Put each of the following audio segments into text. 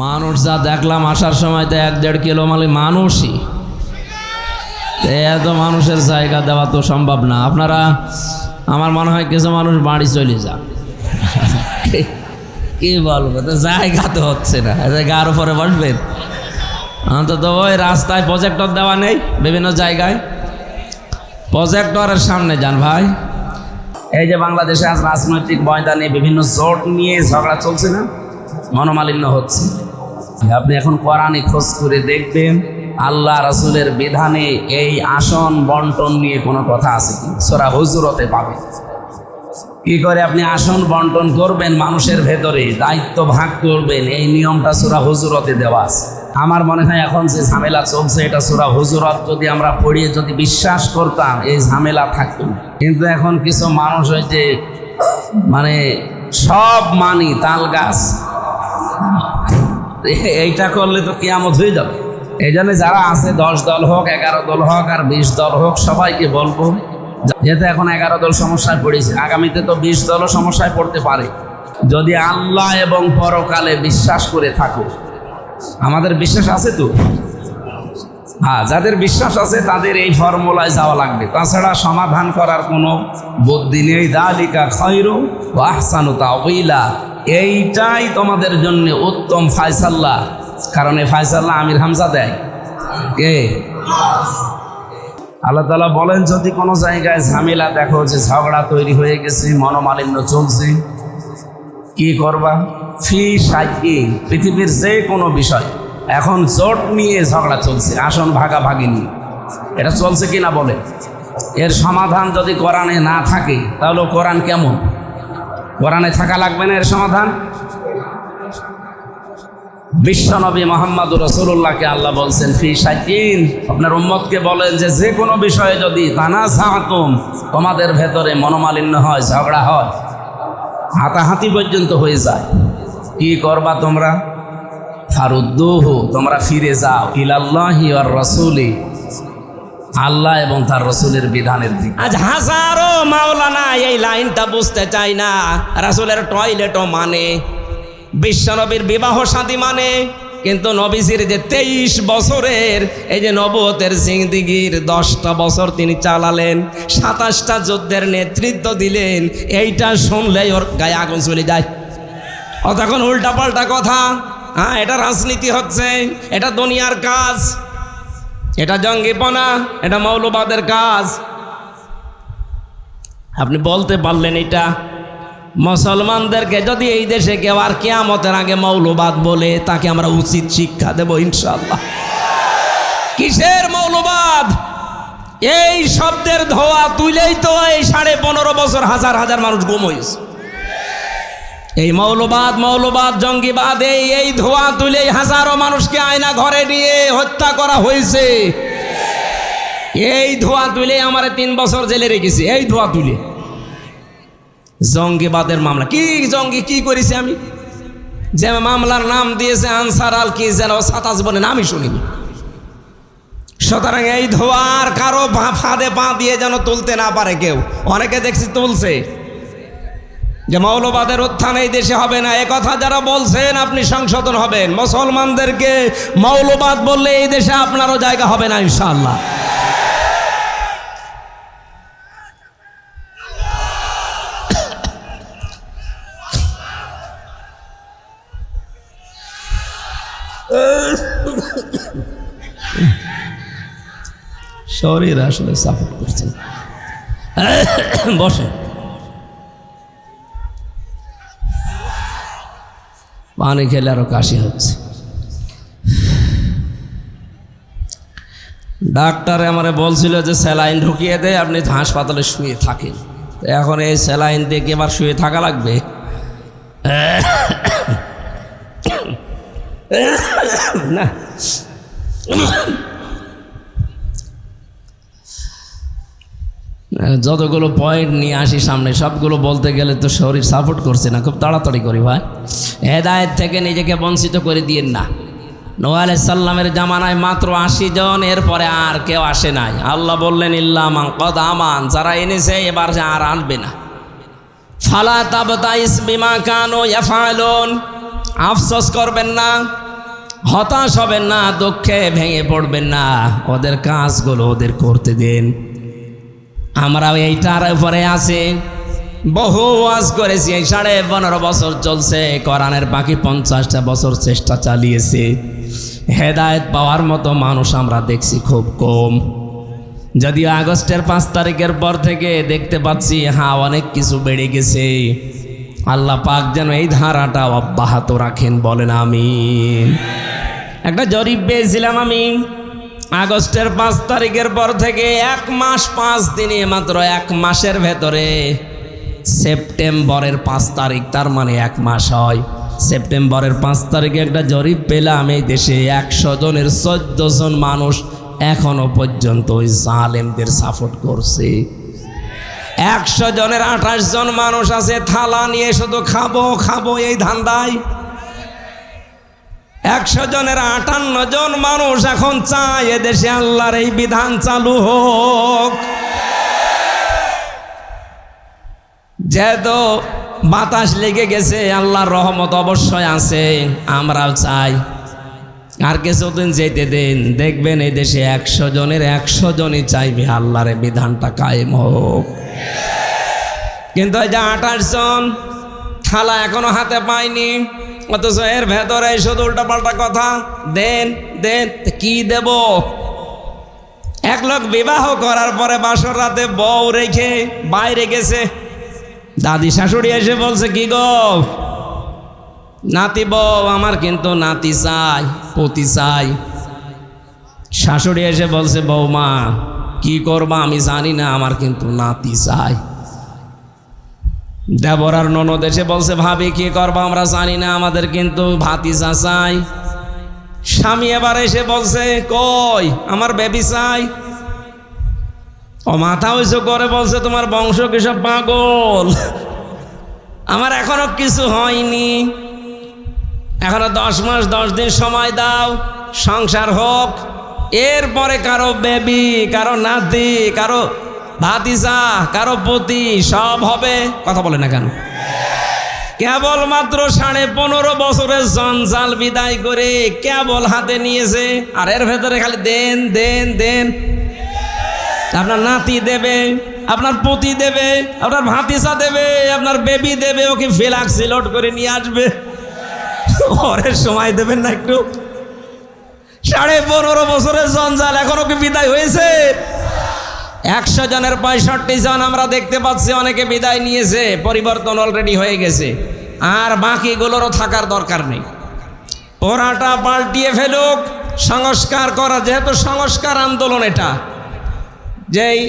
মানুষ যা দেখলাম আসার সময় তো 1-1.5 কিলো মানে মানুষই, এত মানুষের জায়গা দেওয়া তো সম্ভব না। আপনারা আমার মনে হয় কিছু মানুষ বাড়ি চলে যান, কি বলবো, তো জায়গা তো হচ্ছে না, জায়গার উপরে বসবেন। অন্তত ওই রাস্তায় প্রজেক্টর দেওয়া নেই, বিভিন্ন জায়গায় প্রজেক্টরের সামনে যান ভাই। এই যে বাংলাদেশে আজ রাজনৈতিক ময়দানে বিভিন্ন জোট নিয়ে ঝগড়া চলছে না, মনোমালিন্য হচ্ছে। আপনি এখন কোরআনে খোঁজ করে দেখবেন আল্লাহ রাসূলের বিধানে এই আসন বন্টন নিয়ে কোনো কথা আছে কি? সূরা হুজুরাতে পাবেন। কি করে আপনি আসন বন্টন করবেন, মানুষের ভেতরে দায়িত্ব ভাগ করবেন, এই নিয়মটা সূরা হুজুরাতে দেওয়া আছে। আমার মনে হয় এখন যে ঝামেলা চলছে এটা সূরা হুজুরাত যদি আমরা পড়িয়ে যদি বিশ্বাস করতাম এই ঝামেলা থাকতো না। কিন্তু এখন কিছু মানুষ হয়েছে মানে সব মানি তাল গাছ, এইটা করলে তো কিয়ামত হয়ে যাবে। এই জন্য যারা আছে 10 দল হোক, 11 দল হোক আর 20 দল হোক, সবাইকে বলবো, যেহেতু এখন 11 দল সমস্যায় পড়েছে, আগামীতে তো 20 দলও সমস্যায় পড়তে পারে। যদি আল্লাহ এবং পরকালে বিশ্বাস করে থাকো, আমাদের বিশ্বাস আছে তো, হ্যাঁ, যাদের বিশ্বাস আছে তাদের এই ফর্মুলায় যাওয়া লাগবে, তাছাড়া সমাধান করার কোনো বুদ্ধি নেই। যালিকা খায়রু ওয়া আহসানু তাওয়িলা, এইটাই তোমাদের জন্য উত্তম ফায়সালা। কারণ এই ফায়সালা আমির হামজা দেয় কে? আল্লাহ তাআলা বলেন, যদি কোনো জায়গায় ঝামেলা দেখো যে ঝগড়া তৈরি হয়ে গেছে, মনোমালিন্য চলছে, কি করবা? ফি শাইইন, পৃথিবীর যে কোনো বিষয়, এখন জোট নিয়ে ঝগড়া চলছে, আসন ভাগাভাগি নিয়ে, এটা চলছে কিনা বলে। এর সমাধান যদি কোরআনে না থাকে তাহলে কোরআন কেমন? কোরআনে থাকা লাগবে না এর সমাধান? বিশ্বনবী মুহাম্মদুর রাসূলুল্লাহকে আল্লাহ বলছেন ফি শাইইন, আপনার উম্মতকে বলেন যে যে কোনো বিষয়ে যদি তানাযাতুম, তোমাদের ভেতরে মনোমালিন্য হয়, ঝগড়া হয়, হাতাহাতি পর্যন্ত হয়ে যায়, কি করবা তোমরা? ফারুদ্দুহু, তোমরা ফিরে যাও, ইলাল্লাহি ওয়ার রাসূলি, আল্লাহ এবং তার রাসূলের বিধানের দিকে। আজ হাজারো মাওলানা এই লাইনটা বুঝতে চায় না। রাসূলের টয়লেটও মানে, বিশ্বনবীর বিবাহ শাদী মানে, কিন্তু নবীজির যে 23 বছরের এই যে নবুয়তের জিন্দেগির 10টা বছর তিনি চালালেন, 27টা যুদ্ধের নেতৃত্ব দিলেন, এইটা শুনলেই ওর গায়ে আগুন চলে যায়। ও তখন উল্টাপাল্টা কথা, হ্যাঁ এটা রাজনীতি হচ্ছে, এটা দুনিয়ার কাজ, এটা জঙ্গিপনা, এটা মৌলবাদের কাজ। আপনি বলতে পারলেন এটা মুসলমানদেরকে যদি এই দেশে কেউ আর কিয়ামতের আগে মৌলবাদ বলে, তাকে আমরা উচিত শিক্ষা দেব ইনশাআল্লাহ। কিসের মৌলবাদ? এই শব্দের ধোয়া তুলেই তো এই 15.5 বছর হাজার হাজার মানুষ গুম হয়েছে। এই মৌলবাদ, মৌলবাদ, জঙ্গিবাদ, এই ধোয়া তুলেই হাজারো মানুষকে আয়না ঘরে নিয়ে হত্যা করা হয়েছে। এই ধোয়া তুলে আমার 3 বছর জেলে রেখেছি, এই ধোয়া তুলে। জঙ্গিবাদের মামলা, কি জঙ্গি কি করেছি আমি? যে মামলার নাম দিয়েছে আনসার আল কি যেন সাতাশ বলে, নামই শুনিনি। সুতরাং এই ধোয়ার কারো ফাঁদে পা দিয়ে যেন তুলতে না পারে কেউ। অনেকে দেখছি তুলছে যে মৌলবাদের উত্থান এই দেশে হবে না, একথা যারা বলছেন আপনি সংশোধন হবেন। মুসলমানদেরকে মৌলবাদ বললে এই দেশে আপনারও জায়গা হবে না ইনশাআল্লাহ। শরীর আসলে সাপোর্ট করছে, বসে। পানি খেলে আরো কাশি হচ্ছে। ডাক্তারে আমারে বলছিল যে স্যালাইন ঢুকিয়ে দেয়, আপনি হাসপাতালে শুয়ে থাকেন। এখন এই স্যালাইন দিয়ে কি এবার শুয়ে থাকা লাগবে? না, যতগুলো পয়েন্ট নিয়ে আসি সামনে, সবগুলো বলতে গেলে তো শরীর সাপোর্ট করছে না। খুব তাড়াতাড়ি করি ভাই। হেদায়েত থেকে নিজেকে বঞ্চিত করে দিয়েন না। নূহ আলাইহিস সালামের জামানায় মাত্র 80 জন, এরপরে আর কেউ আসে নাই। আল্লাহ বললেন ইল্লা মান কদ আমান, যারা এনেছে এবার আর আনবে না। ফালা তাবতাইস বিমা কানু ইয়াফআলুন, আফসোস করবেন না, হতাশ হবেন না, দুঃখে ভেঙে পড়বেন না। ওদের কাজগুলো ওদের করতে দিন। আমরাও এইটার উপরে আছি, বহু ওয়াজ করেছি। এই 15.5 বছর চলছে, কোরআনের বাকি 50টা বছর চেষ্টা চালিয়েছি। হেদায়েত পাওয়ার মতো মানুষ আমরা দেখছি খুব কম। যদিও আগস্টের 5 তারিখের পর থেকে দেখতে পাচ্ছি হ্যাঁ অনেক কিছু বেড়ে গেছে। আল্লাহ পাক যেন এই ধারাটা অব্যাহত রাখেন, বলেন আমিন। একটা জরিপ পেয়েছিলাম আমি, আগস্টের 5 তারিখের পর থেকে 1 মাস 5 দিনে, মাত্র 1 মাসের ভেতরে সেপ্টেম্বরের 5 তারিখ, তার মানে 1 মাস হয়। সেপ্টেম্বরের 5 তারিখে একটা জরিপ পেলাম, এই দেশে 100 জনের 14 জন মানুষ এখনো পর্যন্ত ওই জালেমদের সাপোর্ট করছে। 100 জনের 28 জন মানুষ আছে থালা নিয়ে শুধু খাবো খাবো এই ধান্দায়। 100 জনের 58 জন মানুষ এখন চায় এদেশে আল্লাহর এই বিধান চালু হোক। যেহেতু বাতাস লেগে গেছে, আল্লাহর রহমত অবশ্যই আছে, আমরাও চাই আর কিছুদিন যেতে দিন, দেখবেন এই দেশে 100 জনের 100 জনই চাইবে আল্লাহর এই বিধানটা কায়েম হোক। কিন্তু এই যে 28 জন থালা এখনো হাতে পায়নি, অথচ এর ভেতরে শুধু উল্টাপাল্টা কথা, দেন দেন। কি দেব? এক লোক বিবাহ করার পরে বাসর রাতে বউ রেখে বাইরে গেছে, দাদি শাশুড়ি এসে বলছে কি গো নাতি বউ, আমার কিন্তু নাতি চাই, পতি চাই। শাশুড়ি এসে বলছে বৌমা কি করবা আমি জানি না, আমার কিন্তু নাতি চাই। দেবর আর ননদ এসে বলছে ভাবি কি করবা আমরা জানি না, আমাদের কিন্তু ভাতিজা চাই। স্বামী এবার এসে বলছে কই আমার বেবি চাই। ও মাথা উঁচু করে বলছে তোমার বংশ কিসব পাগল, আমার এখনো কিছু হয়নি, এখনো 10 মাস 10 দিন সময় দাও, সংসার হোক, এরপরে কারো বেবি, কারো নাতি, কারো ভাতিজা, কারো পতি সব হবে। কথা বলে না কেন? কেবলমাত্র 15.5 বছরের জঞ্জাল বিদায় করে কেবল হাতে নিয়েছে, আর এর ভেতরে খালি দেন দেন দেন। আপনার নাতি দেবে, আপনার পতি দেবে, আপনার ভাতিজা দেবে, আপনার বেবি দেবে, ওকে ফ্লাক্স লোড করে নিয়ে আসবে। ওরে সময় দেবেন না একটু? 15.5 বছরের জঞ্জাল এখনো কি বিদায় হয়েছে? 100 জনের 65 জন আমরা দেখতে পাচ্ছি অনেকে বিদায় নিয়েছে, পরিবর্তন অলরেডি হয়ে গেছে, আর বাকিগুলোরও থাকার দরকার নেই। ওরাটা পাল্টিয়ে ফেলুক, সংস্কার করা, যেহেতু সংস্কার আন্দোলন, এটা যেই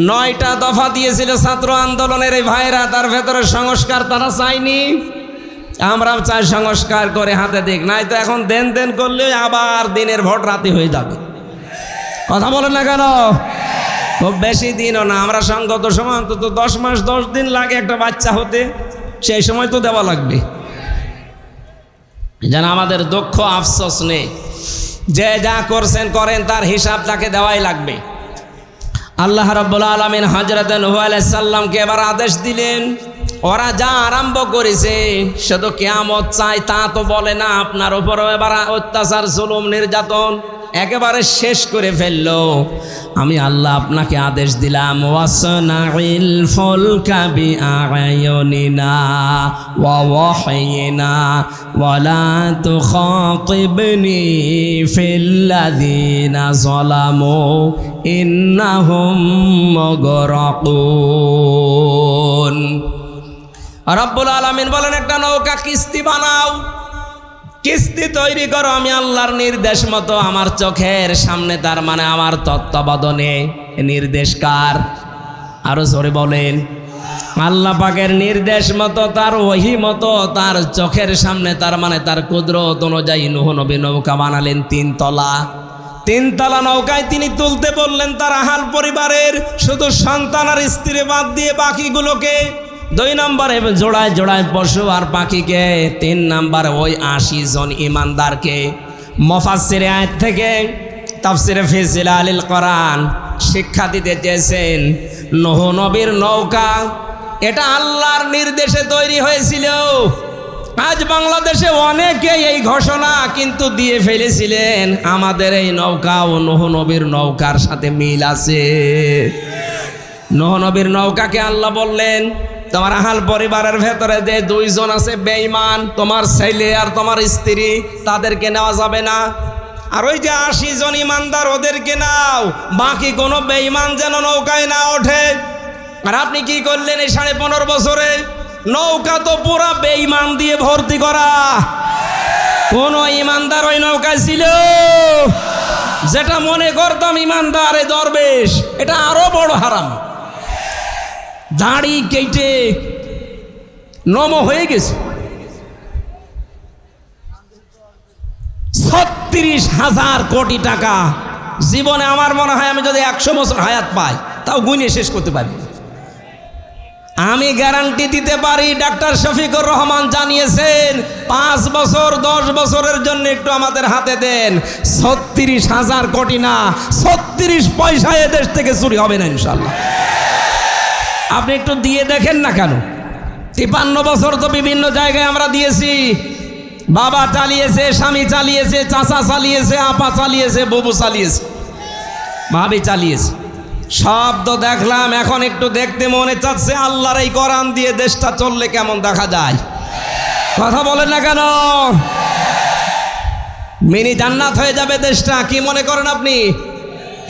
9টা দফা দিয়েছিল ছাত্র আন্দোলনের এই ভাইরা, তার ভেতরে সংস্কার তারা চায়নি, আমরা চাই সংস্কার করে হাতে দিক, নাই তো এখন দেন দেন করলে আবার দিনের ভোট রাতে হয়ে যাবে। কথা বলেন না কেন? খুব বেশি দিনও না, আমরা সঙ্গত সময় অন্তত 10 মাস 10 দিন লাগে একটা বাচ্চা হতে, সেই সময় তো দেওয়া লাগবে। যেন আমাদের দুঃখ আফসোস নেই, যে যা করছেন করেন, তার হিসাব তাকে দেওয়াই লাগবে। আল্লাহ রাব্বুল আলামিন হযরত নূহ আলাইহিস সালামকে এবার আদেশ দিলেন, ওরা যা আরম্ভ করেছে শুধু কিয়ামত চাই তা তো বলে না, আপনার উপরও এবার অত্যাচার জুলুম নির্যাতন একেবারে শেষ করে ফেললো। আমি আল্লাহ আপনাকে আদেশ দিলাম, ওয়াসনাইল ফুলকা বিআয়ুনিনা ওয়া ওয়াহয়িনা ওয়ালা তুখাতিবনি ফিল্লাযিনা যালামু ইন্নাহুম মুগরাকুন। রব্বুল আলামিন বলেন একটা নৌকা কিস্তি বানাও, কিস্তি তৈরি করো, আমি আল্লাহর নির্দেশ মতো, আমার চোখের সামনে, তার মানে আমার তত্ত্বাবধানে। নির্দেশ কার? আরো জোরে বলেন। আল্লাহ পাকের নির্দেশ মতো, তার ওহী মতো, তার চোখের সামনে, তার মানে তার কুদরত অনুযায়ী নূহ নবী নৌকা বানালেন 3 তলা। 3 তলা নৌকায় তিনি তুলতে বললেন তার আহাল পরিবারের শুধু সন্তান আর স্ত্রী বাদ দিয়ে বাকিগুলোকে। 2 নম্বরে জোড়ায় জোড়ায় পশু আর পাখিকে। 3 নম্বরে ওই 80 জন ইমানদারকে। মুফাসসিরে আয়াত থেকে তাফসিরে ফি জিলালিল কোরআন শিক্ষা দিতে চেয়েছেন, নূহ নবীর নৌকা এটা আল্লাহর নির্দেশে তৈরি হয়েছিল। আজ বাংলাদেশে অনেকে এই ঘোষণা কিন্তু দিয়ে ফেলেছিলেন, আমাদের এই নৌকা ও নূহ নবীর নৌকার সাথে মিল আছে। নূহ নবীর নৌকাকে আল্লাহ বললেন, তোমার আহাল পরিবারের ভেতরে যে দুইজন আছে বেঈমান, তোমার ছেলে আর তোমার স্ত্রী, তাদেরকে নেওয়া যাবে না। আর ওই যে 80 জন ইমানদার, ওদেরকে নাও, বাকি কোনো বেঈমান যেন নৌকায় না ওঠে। আর আপনি কি করলেন এই 15.5 বছরে? নৌকা তো পুরা বেঈমান দিয়ে ভর্তি করা। কোন ইমানদার ওই নৌকায় ছিল? যেটা মনে করতাম ইমানদার এই দরবেশ, এটা আরো বড় হারাম। দাড়ি কেটে নম হয়ে গেছে। 36,000 কোটি টাকা। জীবনে আমার মনে হয় আমি যদি 100 বছর হায়াত পাই তাও গুণে শেষ করতে পারি। আমি গ্যারান্টি দিতে পারি, ডাক্তার শফিকুর রহমান জানিয়েছেন 5 বছর 10 বছরের জন্য একটু আমাদের হাতে দেন, 36,000 কোটি না, 36 পয়সা এদেশ থেকে চুরি হবে না ইনশাল্লাহ। আপনি একটু দিয়ে দেখেন না কেন? 53 বছর তো বিভিন্ন জায়গায় আমরা দিয়েছি। বাবা চালিয়েছে, স্বামী চালিয়েছে, চাচা চালিয়েছে, আপা চালিয়েছে, বুবু চালিয়েছে, ভাবি চালিয়েছে, সব তো দেখলাম। এখন একটু দেখতে মনে চাচ্ছে আল্লাহর এই কোরআন দিয়ে দেশটা চললে কেমন দেখা যায়। কথা বলেন না কেন? মিনি জান্নাত হয়ে যাবে দেশটা। কি মনে করেন আপনি?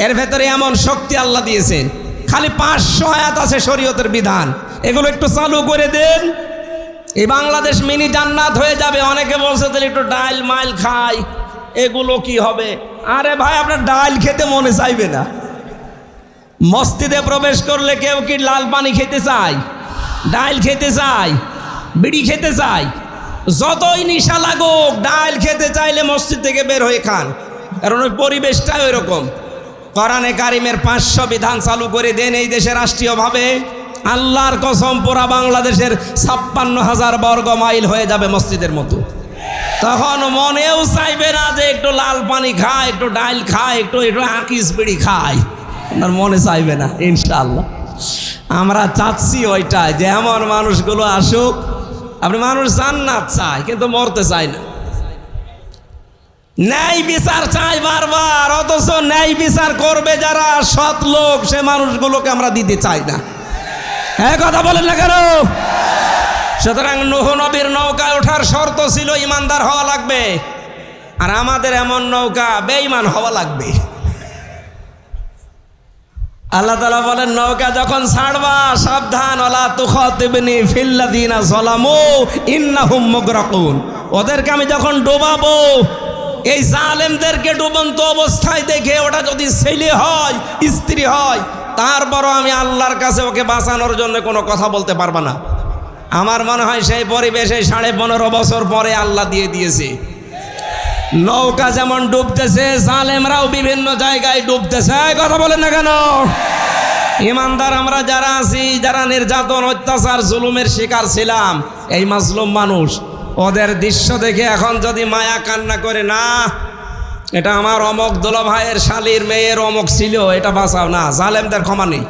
এর ভেতরে এমন শক্তি আল্লাহ দিয়েছেন। খালি 500 আয়াত আছে শরীয়তের বিধান, এগুলো একটু চালু করে দেন, এই বাংলাদেশ মিনি জান্নাত হয়ে যাবে। অনেকে বলছে তাহলে একটু ডাল মাইল খাই, এগুলো কি হবে? আরে ভাই, আপনার ডাল খেতে মনে চাইবে না। মসজিদে প্রবেশ করলে কেউ কি লাল পানি খেতে চায়, ডাল খেতে চায়, বিড়ি খেতে চায়? যতই নিশা লাগুক, ডাল খেতে চাইলে মসজিদ থেকে বের হয়ে খান, কারণ ওই পরিবেশটাই ওই রকম। কোরআনে কারিমের 500 বিধান চালু করে দেন এই দেশে রাষ্ট্রীয়ভাবে, আল্লাহর কসম পুরা বাংলাদেশের 56,000 বর্গ মাইল হয়ে যাবে মসজিদের মতো। তখন মনেও চাইবে না যে একটু লাল পানি খায়, একটু ডাল খায়, একটু আকিস বিড়ি খায়, আপনার মনে চাইবে না ইনশাআল্লাহ। আমরা চাচ্ছি ওইটাই, যে এমন মানুষগুলো আসুক। আপনি মানুষ জান্নাত চায় কিন্তু মরতে চায় না, ন্যায় বিচার চাই বারবার, অথচ ন্যায় বিচার করবে যারা সৎ লোক, সে মানুষগুলোকে আমরা দিতে চাই না। হ্যাঁ, কথা বলেন না কেন? সুতরাং নূহ নবীর নৌকায় ওঠার শর্ত ছিল ইমানদার হওয়া লাগবে, আর আমাদের এমন নৌকা বেঈমান হওয়া লাগবে। আল্লাহ তাআলা বলেন, নৌকা যখন ছাড়বা সাবধান, ওয়ালা তুখাতিবনি ফিল্লাযিনা যালামু ইন্নাহুম মুগরাকুন। ওদেরকে আমি যখন ডোবাবো, এই জালেমদেরকে ডুবন্ত অবস্থায় দেখে, ওটা যদি ছেলে হয়, স্ত্রী হয়, তারপরও আমি আল্লাহর কাছে ওকে বাঁচানোর জন্য কোনো কথা বলতে পারবা না। আমার মনে হয় সেই পরিবেশে 15.5 বছর পরে আল্লাহ দিয়ে দিয়েছে। নৌকা যেমন ডুবতেছে, জালেমরাও বিভিন্ন জায়গায় ডুবতেছে। কথা বলেন না কেন? ইমানদার আমরা যারা আছি, যারা নির্যাতন অত্যাচার জুলুমের শিকার ছিলাম, এই মাজলুম মানুষ, ওদের দৃশ্য দেখে এখন যদি মায়া কান্না করে, না এটা আমার অমক দোলা ভাইয়ের শালীর মেয়ের অমক ছিল, এটা বাঁচাও না, জালেমদের ক্ষমা নেই।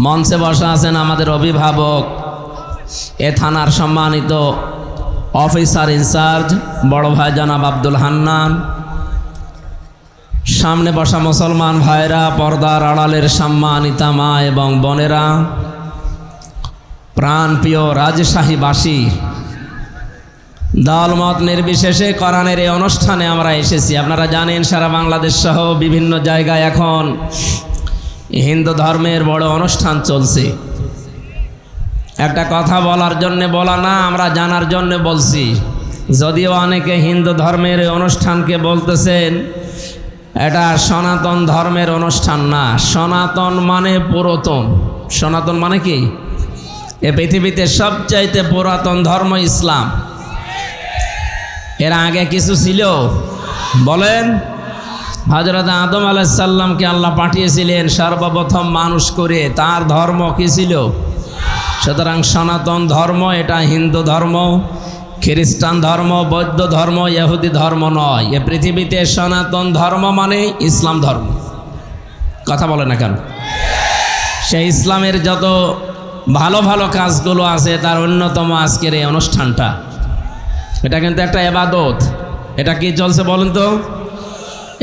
মঞ্চে বসা আছেন আমাদের অভিভাবক, এ থানার সম্মানিত অফিসার ইনচার্জ বড় ভাই জনাব আব্দুল হান্নান, সামনে বসা মুসলমান ভাইরা, পর্দার আড়ালের সম্মানিতা মা এবং বোনেরা, প্রাণপ্রিয় রাজশাহীবাসী, দলমত নির্বিশেষে কোরআনের এই অনুষ্ঠানে আমরা এসেছি। আপনারা জানেন সারা বাংলাদেশ সহ বিভিন্ন জায়গায় এখন হিন্দু ধর্মের বড় অনুষ্ঠান চলছে। একটা কথা বলার জন্যে বলা না, আমরা জানার জন্যে বলছি। যদিও অনেকে হিন্দু ধর্মের এই অনুষ্ঠানকে বলতেছেন এটা সনাতন ধর্মের অনুষ্ঠান না। সনাতন মানে পুরাতন। সনাতন মানে কি? এ পৃথিবীতে সবচাইতে পুরাতন ধর্ম ইসলাম। এর আগে কিছু ছিল? বলেন। হযরত আদম আলাইহিস সালামকে আল্লাহ পাঠিয়েছিলেন সর্বপ্রথম মানুষ করে, তার ধর্ম কি ছিল? সুতরাং সনাতন ধর্ম এটা হিন্দু ধর্ম, খ্রিস্টান ধর্ম, বৌদ্ধ ধর্ম, ইহুদি ধর্ম নয়। এ পৃথিবীতে সনাতন ধর্ম মানে ইসলাম ধর্ম। কথা বলে না কেন? সেই ইসলামের যত ভালো ভালো কাজগুলো আছে তার অন্যতম আজকের এই অনুষ্ঠানটা। এটা কিন্তু একটা এবাদত। এটা কি চলছে বলেন তো?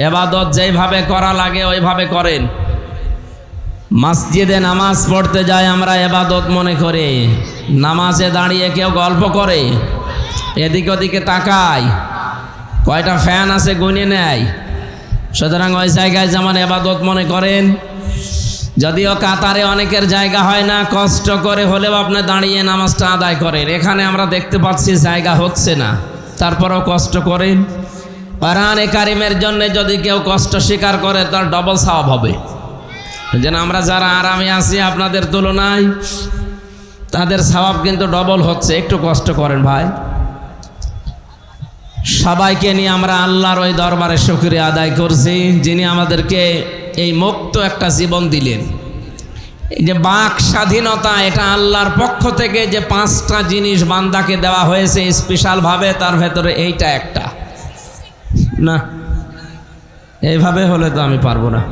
এবাদত যেইভাবে করা লাগে ওইভাবে করেন। মসজিদে নামাজ পড়তে যায় আমরা এবাদত মনে করে, নামাজে দাঁড়িয়ে কেউ গল্প করে, এদিক ওদিকে তাকায়, কয়টা ফ্যান আছে গুনে নেয়। সুতরাং ওই জায়গায় যেমন এবাদত মনে করেন, যদিও কাতারে অনেকের জায়গা হয় না, কষ্ট করে হলেও আপনি দাঁড়িয়ে নামাজটা আদায় করেন। এখানে আমরা দেখতে পাচ্ছি জায়গা হচ্ছে না, তারপরেও কষ্ট করেন। কোরআনে কারিমের জন্য যদি কেউ কষ্ট স্বীকার করে তার ডবল সওয়াব হবে। যেন আমরা যারা আরামে আছি আপনাদের তুলনায়, তাদের সওয়াব কিন্তু ডবল হচ্ছে। একটু কষ্ট করেন ভাই। সবাইকে নিয়ে আমরা আল্লাহর ওই দরবারে শুকরিয়া আদায় করছি, যিনি আমাদেরকে এই মুক্ত একটা জীবন দিলেন। এই যে বাক স্বাধীনতা, এটা আল্লাহর পক্ষ থেকে যে 5টা জিনিস বান্দাকে দেওয়া হয়েছে স্পেশালভাবে, তার ভেতরে এইটা একটা। না, এইভাবে হলে তো আমি পারবো না।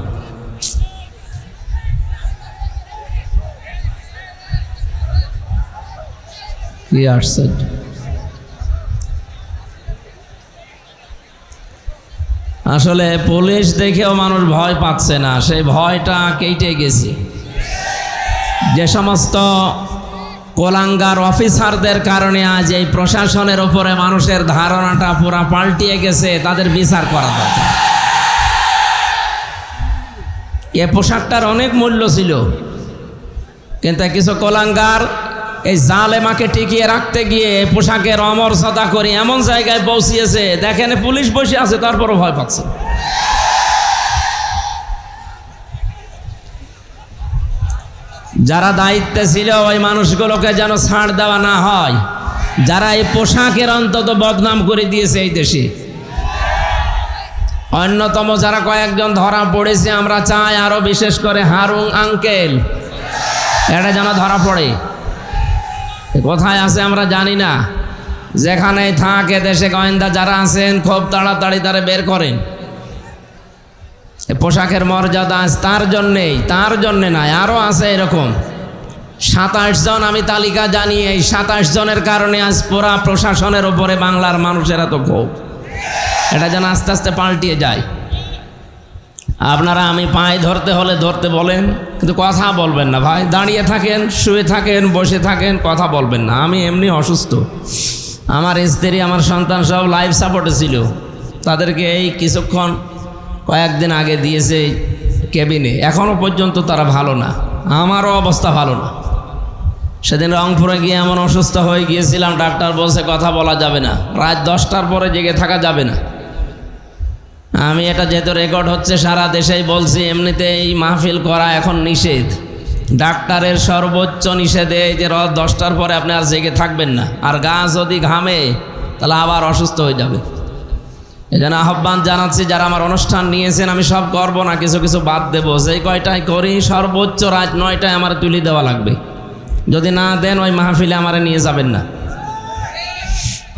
কি আশ্চর্য! আসলে পুলিশ দেখেও মানুষ ভয় পাচ্ছে না, সেই ভয়টা কেটে গেছে। যে সমস্ত কোলাঙ্গার অফিসারদের কারণে আজ এই প্রশাসনের উপরে মানুষের ধারণাটা পুরা পাল্টিয়ে গেছে, তাদের বিচার করা দরকার। এ পোশাকটার অনেক মূল্য ছিল, কিন্তু কিছু কোলাঙ্গার এই জালেমাকে টিকিয়ে রাখতে গিয়ে পোশাকের অমর্যাদা করে এমন জায়গায় পৌঁছিয়েছে, দেখেন পুলিশ বসে আছে তারপরও ভয় পাচ্ছে। যারা দায়িত্বে ছিল ওই মানুষগুলোকে যেন ছাড় দেওয়া না হয়, যারা এই পোশাকের অন্তত বদনাম করে দিয়েছে এই দেশে। অন্যতম যারা কয়েকজন ধরা পড়েছে, আমরা চাই আরো বিশেষ করে হারুন আঙ্কেল, এটা যেন ধরা পড়ে। কোথায় আছে আমরা জানি না, যেখানেই থাকে দেশে গোয়েন্দা যারা আছেন খুব তাড়াতাড়ি তারা বের করেন। পোশাকের মর্যাদা তার জন্যে নাই, আরও আছে এরকম 27 জন আমি তালিকা জানি। এই 27 জনের কারণে আজ পুরা প্রশাসনের উপরে বাংলার মানুষের এত ক্ষোভ। এটা যেন আস্তে আস্তে পাল্টিয়ে যায়। আপনারা আমি পায়ে ধরতে হলে ধরতে বলেন, কিন্তু কথা বলবেন না ভাই। দাঁড়িয়ে থাকেন, শুয়ে থাকেন, বসে থাকেন, কথা বলবেন না। আমি এমনি অসুস্থ, আমার স্ত্রী আমার সন্তান সব লাইফ সাপোর্টে ছিল, তাদেরকে এই কিছুক্ষণ কয়েকদিন আগে দিয়েছে কেবিনে, এখনও পর্যন্ত তারা ভালো না, আমারও অবস্থা ভালো না। সেদিন রংপুরে গিয়ে এমন অসুস্থ হয়ে গিয়েছিলাম, ডাক্তার বলছে কথা বলা যাবে না, রাত 10টার পরে জেগে থাকা যাবে না। আমি এটা যেহেতু রেকর্ড হচ্ছে সারা দেশেই বলছি, এমনিতে এই মাহফিল করা এখন নিষেধ, ডাক্তারের সর্বোচ্চ নিষেধে যে রাত 10টার পরে আপনি আর জেগে থাকবেন না। আর গা যদি ঘামে তাহলে আবার অসুস্থ হয়ে যাবে। এজন্য আহ্বান জানাচ্ছি, যারা আমার অনুষ্ঠান নিয়েছেন, আমি সব করবো না, কিছু কিছু বাদ দেবো। যেই কয়টাই করি সর্বোচ্চ রাত 9টায় আমার তুলে দেওয়া লাগবে। যদি না দেন ওই মাহফিলে আমার নিয়ে যাবেন না।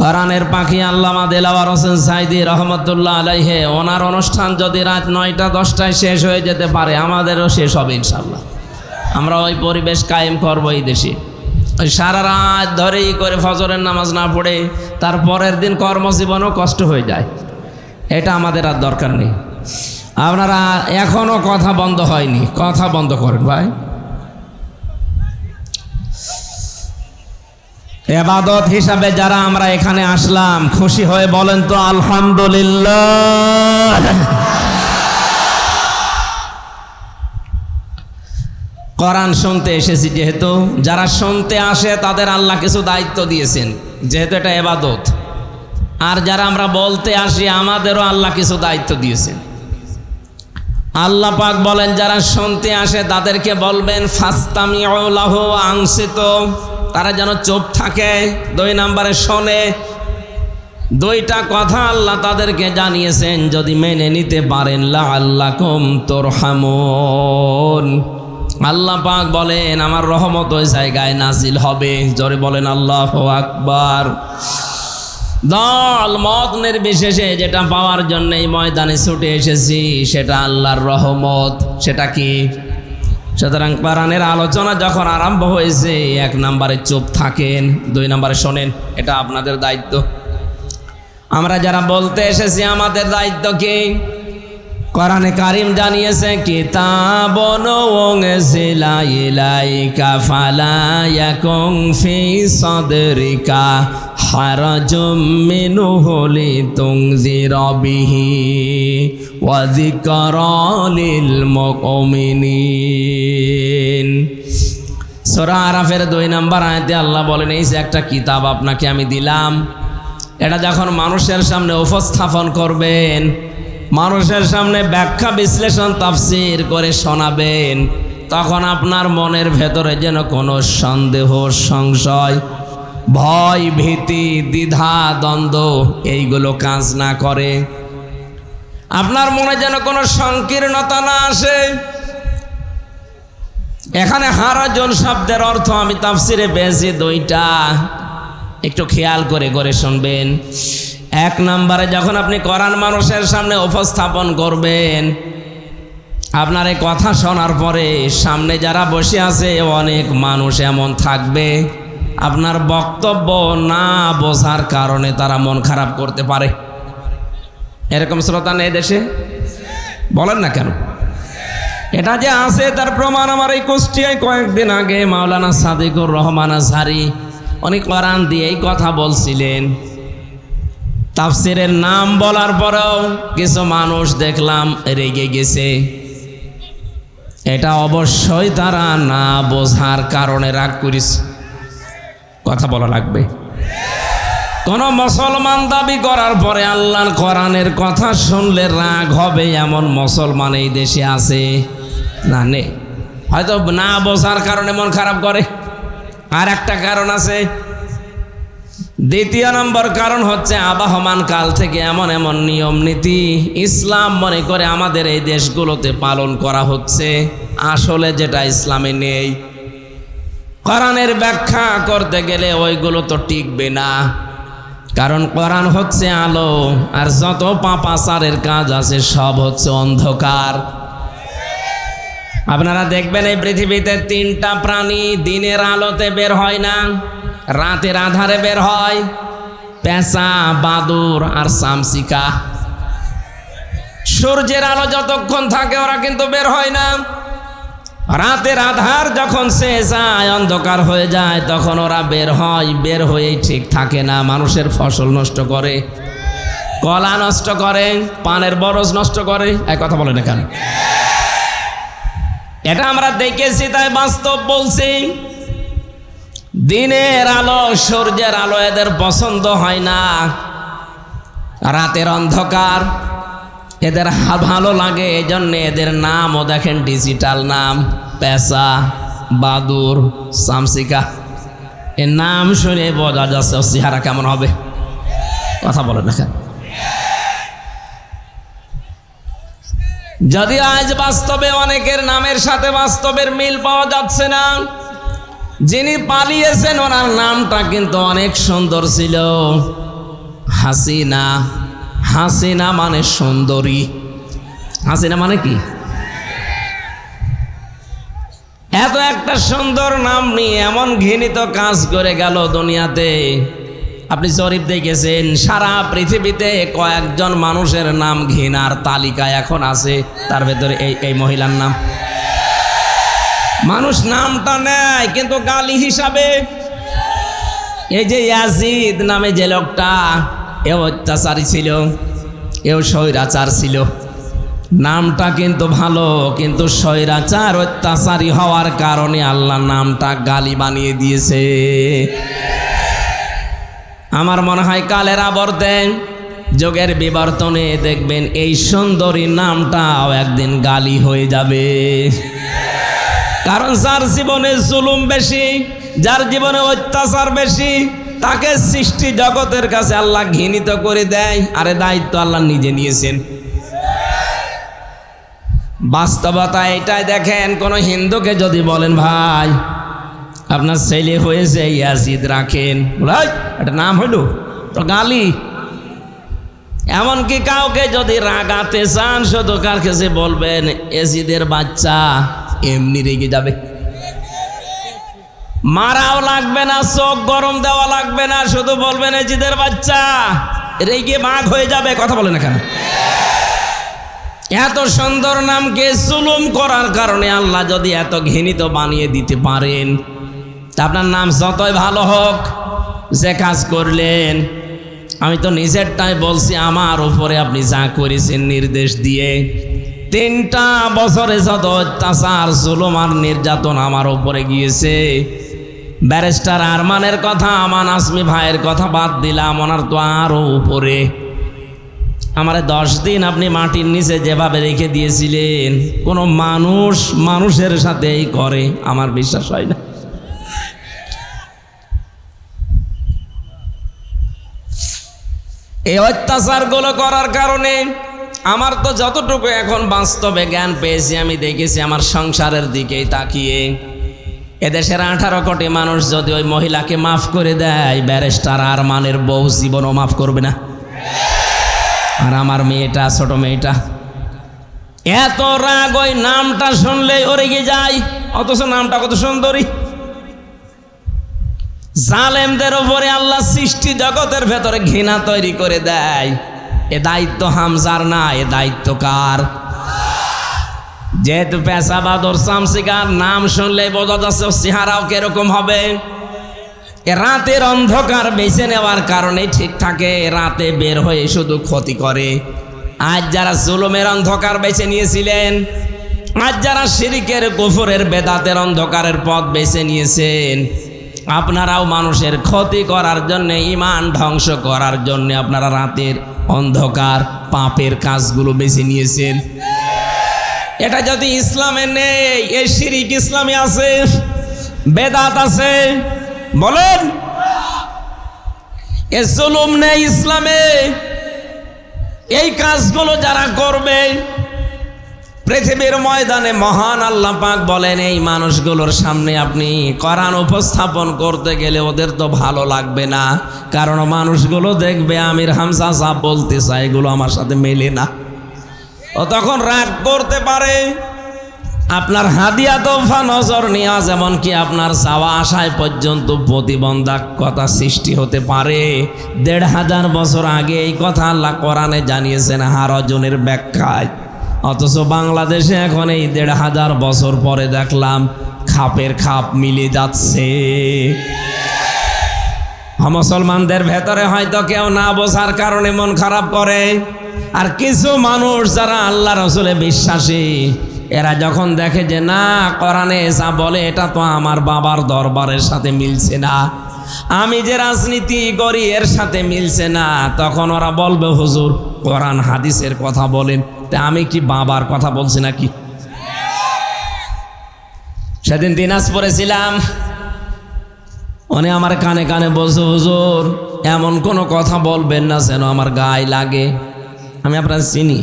কোরআনের পাখি আল্লামা দেলাওয়ার হোসেন সাইদি রহমতুল্লাহ আলাইহে, ওনার অনুষ্ঠান যদি রাত 9টা 10টায় শেষ হয়ে যেতে পারে, আমাদেরও শেষ হবে ইনশাল্লাহ। আমরা ওই পরিবেশ কায়েম করবো এই দেশে। ওই সারা রাত ধরেই করে ফজরের নামাজ না পড়ে তার পরের দিন কর্মজীবনও কষ্ট হয়ে যায়, এটা আমাদের আর দরকার নেই। আপনারা এখনও কথা বন্ধ হয়নি, কথা বন্ধ করেন ভাই। ইবাদত হিসাবে যারা আমরা এখানে আসলাম, খুশি হয়ে বলেন তো আলহামদুলিল্লাহ। কোরআন শুনতে এসেছি যেহেতু, যারা শুনতে আসে তাদের আল্লাহ কিছু দায়িত্ব দিয়েছেন, যেহেতু এটা ইবাদত। আর যারা আমরা বলতে আসি, আমাদেরও আল্লাহ কিছু দায়িত্ব দিয়েছেন। আল্লাহ পাক বলেন, যারা শুনতে আসে তাদেরকে বলবেন ফাস্তামিউ লাহু ওয়া আনসিতু, তারা যেন চুপ থাকে। 2 নম্বরে শোনে। 2টা কথা আল্লাহ তাদেরকে জানিয়েছেন, যদি মেনে নিতে পারেন লাআল্লাকুম তুরহামুন। আল্লাহ পাক বলেন আমার রহমত ওই জায়গায় নাজিল হবে। জোরে বলেন আল্লাহু আকবার। দল মত নির্বিশেষে যেটা পাওয়ার জন্য এই ময়দানে ছুটে এসেছি, সেটা আল্লাহর রহমত। সেটা কি? সুতরাং কোরআনের আলোচনা যখন আরম্ভ হয়েছে, 1 নম্বরে চুপ থাকেন, 2 নম্বরে শোনেন। এটা আপনাদের দায়িত্ব। আমরা যারা বলতে এসেছি আমাদের দায়িত্ব কি? কোরআনে কারীম জানিয়েছে কিতাবুন উনজিলা ইলাইকা ফালা ইয়াকুন ফি সাদরিকা হারাজুম মিনহু লিতুনযিরা বিহি ওয়া যিকরা লিল মুমিনিন। সূরা আরাফের 2 নম্বর আয়াতে আল্লাহ বলেন, এই যে একটা কিতাব আপনাকে আমি দিলাম, এটা যখন মানুষের সামনে উপস্থাপন করবেন, মানুষের সামনে ব্যাখ্যা বিশ্লেষণ তাফসীর করে শোনাবেন, তখন আপনার মনের ভেতরে যেন কোনো সন্দেহ, সংশয়, ভয়, ভীতি, দ্বিধা, দ্বন্দ্ব এইগুলো কাজ না করে। আপনার মনে যেন কোনো সংকীর্ণতা না আসে। এখানে হারাজন শব্দের অর্থ আমি তাফসীরে পেয়েছি 2টা, একটু খেয়াল করে করে শুনবেন। 1 নম্বরে যখন আপনি কোরআন মানুষের সামনে উপস্থাপন করবেন, আপনার এই কথা শোনার পরে সামনে যারা বসে আছে অনেক মানুষ এমন থাকবে, আপনার বক্তব্য না বোঝার কারণে তারা মন খারাপ করতে পারে। এরকম শ্রোতা নেই দেশে? বলেন না কেন? এটা যে আছে তার প্রমাণ আমার এই কুষ্টিয়ায় কয়েকদিন আগে মাওলানা সাদিকুর রহমান আজহারি উনি কোরআন দিয়ে এই কথা বলছিলেন। তাফসীরের নাম বলার পরেও কিছু মানুষ দেখলাম রেগে গেছে। এটা অবশ্যই তারা না বোঝার কারণে রাগ করেছে। কথা বলা লাগবে। কোন মুসলমান দাবি করার পরে আল্লাহর কোরআনের কথা শুনলে রাগ হবে এমন মুসলমান এই দেশে আছে না? নেই। হয়তো না বোঝার কারণে মন খারাপ করে। আর একটা কারণ আছে। 2 নম্বর কারণ হচ্ছে আবহমান কাল থেকে এমন এমন নিয়ম নীতি ইসলাম মনে করে আমাদের এই দেশগুলোতে পালন করা হচ্ছে, আসলে যেটা ইসলামে নেই। কোরআনের ব্যাখ্যা করতে গেলে ওইগুলো তো টিকবে না, কারণ কোরআন হচ্ছে আলো, আর যত পাপাচারের কাজ আছে সব হচ্ছে অন্ধকার। আপনারা দেখবেন এই পৃথিবীতে 3টা প্রাণী দিনের আলোতে বের হয় না, রাতের আধারে বের হয়, পেঁচা, বাদুর আর চামচিকা। সূর্যের আলো যতক্ষণ থাকে ওরা কিন্তু বের হয় না। রাতের আধার যখন শেষ যায়, অন্ধকার হয়ে যায়, তখন ওরা বের হয়। বের হয়েই ঠিক থাকে না, মানুষের ফসল নষ্ট করে, কলা নষ্ট করে, পানের বরজ নষ্ট করে। এক কথা বলে না কেন? এটা আমরা দেখেছি, তাই বাস্তব বলছি। দিনের আলো, সূর্যের আলো এদের পছন্দ হয় না, রাতের অন্ধকার এদের ভালো লাগে। এই জন্য এদের নামও দেখেন ডিজিটাল নাম, পেঁচা, বাদুর, চামচিকা। এর নাম শুনে বোঝা যাচ্ছে চেহারা কেমন হবে। কথা বলে না কেন? যদি আজ বাস্তবে অনেকের নামের সাথে বাস্তবের মিল পাওয়া যাচ্ছে না, যিনি পালিয়েছেন ওনার নামটা কিন্তু অনেক সুন্দর ছিল, হাসিনা। হাসিনা মানে সুন্দরী। হাসিনা মানে কি? এত একটা সুন্দর নাম নিয়ে এমন ঘৃণিত কাজ করে গেল দুনিয়াতে। আপনি জরিপ দেখেছেন, সারা পৃথিবীতে কয়েকজন মানুষের নাম ঘৃণার তালিকায় এখন আছে, তার ভেতরে এই মহিলার নাম। মানুষ নামটা নেয় কিন্তু গালি হিসাবে। এই যে ইয়াজিদ নামে যে লোকটা, এও অত্যাচারী ছিল, এও স্বৈরাচার ছিল। নামটা কিন্তু ভালো, কিন্তু স্বৈরাচার অত্যাচারী হওয়ার কারণে আল্লাহ নামটা গালি বানিয়ে দিয়েছে। আমার মনে হয় কালের আবর্তে, যুগের বিবর্তনে দেখবেন এই সুন্দরী নামটাও একদিন গালি হয়ে যাবে। কারণ যার জীবনে জুলুম বেশি, যার জীবনে অত্যাচার বেশি, তাকে সৃষ্টি জগতের কাছে আল্লাহ ঘৃণিত করে দেয়। আরে দায়িত্ব আল্লাহ নিজে নিয়েছেন। বাস্তবতা এটাই। দেখেন, কোন হিন্দুকে যদি বলেন ভাই আপনার ছেলে হয়েছে ইয়াজিদ, রাখেন, একটা নাম হইল তো গালি। এমনকি কাউকে যদি রাগাতে চান, শুধু কার কাছে বলবেন ইয়াজিদের বাচ্চা, এমনি রেগে যাবে। মারাও লাগবে না, চোখ গরম দেওয়া লাগবে না, শুধু বলবেন ইয়াজিদের বাচ্চা, রেগে বাঘ হয়ে যাবে, কথা বলে না কেন? এত সুন্দর নামকে জুলুম করার কারণে আল্লাহ যদি এত ঘৃণিত বানিয়ে দিতে পারেন, তা আপনার নাম যতই ভালো হোক, যে কাজ করলেন, আমি তো নিজেরটাই বলছি, আমার উপরে আপনি যা করেছেন নির্দেশ দিয়ে, 3টা বছরে যত অত্যাচার জুলুম আর নির্যাতন আমার উপরে গিয়েছে, ব্যারিস্টার আরমানের কথা, আমান আজমি ভাইয়ের কথা বাদ দিলাম, ওনার তো আরও উপরে। আমারে 10 দিন আপনি মাটির নিচে যেভাবে রেখে দিয়েছিলেন, কোনো মানুষ মানুষের সাথে এই করে, আমার বিশ্বাস হয় না। এই অত্যাচারগুলো করার কারণে আমার তো যতটুকু এখন বাস্তবে জ্ঞান পেয়েছি, আমি দেখেছি আমার সংসারের দিকেই তাকিয়ে, এদেশের 18 কোটি মানুষ যদি ওই মহিলাকে মাফ করে দেয়, ব্যারিস্টার আরমানের বউ জীবনও মাফ করবে না। আর আমার মেয়েটা, ছোট মেয়েটা, এত রাগ ওই নামটা শুনলে ওরে গিয়ে যায়, অথচ নামটা কত সুন্দরী। জালেমদের উপরে আল্লাহ সৃষ্টি জগতের ভেতরে ঘৃণা তৈরি করে দেয়। এ দায়িত্ব হামজার না, এ দায়িত্ব কার? যেহেতু পেশাবাদর শামসিকার নাম শুনলে বোঝা যাচ্ছে চেহারাও কিরকম হবে। এ রাতের অন্ধকার বেছে নেওয়ার কারণে ঠিক থাকে, রাতে বের হয়ে শুধু ক্ষতি করে। আজ যারা জুলুমের অন্ধকার বেছে নিয়েছিলেন, আজ যারা শিরকের কুফরের বেদাতের অন্ধকারের পথ বেছে নিয়েছেন, আপনারাও মানুষের ক্ষতি করার জন্য, ঈমান ধ্বংস করার জন্য আপনারা রাতের অন্ধকার পাপের কাজগুলো বেছে নিয়েছেন। এটা যদি ইসলামে নেই, এই শিরিক ইসলামে আছে, বেদাত আছে, বলেন? এ জুলুম নেই ইসলামে। এই কাজগুলো যারা করবে, পৃথিবীর ময়দানে মহান আল্লাহ পাক বলেন, এই মানুষগুলোর সামনে আপনি কোরআন উপস্থাপন করতে গেলে ওদের তো ভালো লাগবে না, কারণ মানুষগুলো দেখবে আমির হামজা যা বলতে চায় এগুলো আমার সাথে মেলে না। ও তখন রাগ করতে পারে। আপনার হাদিয়া তোফা নজর নেওয়া, যেমন কি আপনার চাওয়া আশায় পর্যন্ত প্রতিবন্ধকতা সৃষ্টি হতে পারে। 1500 বছর আগে এই কথা আল্লাহ কোরআনে জানিয়েছেন হারজনের ব্যাখ্যায়, অথচ বাংলাদেশে এখন এই 1500 বছর পরে দেখলাম খাপের খাপ মিলে যাচ্ছে। মুসলমানদের ভেতরে হয়তো কেউ না বোঝার কারণে মন খারাপ করে, আর কিছু মানুষ যারা আল্লাহ রসুলে বিশ্বাসী, এরা যখন দেখে যে না, কোরআনে যা বলে এটা তো আমার বাবার দরবারের সাথে মিলছে না, আমি যে রাজনীতি করি এর সাথে মিলছে না, তখন ওরা বলবে হুজুর কোরআন হাদিসের কথা বলেন, তা আমি কি বাবার কথা বলছি নাকি? সেদিন দিনাজপুরে ছিলাম, উনি আমার কানে কানে বলছে, হুজুর এমন কোনো কথা বলবেন না যেন আমার গায়ে লাগে। আমি আপনার চিনি।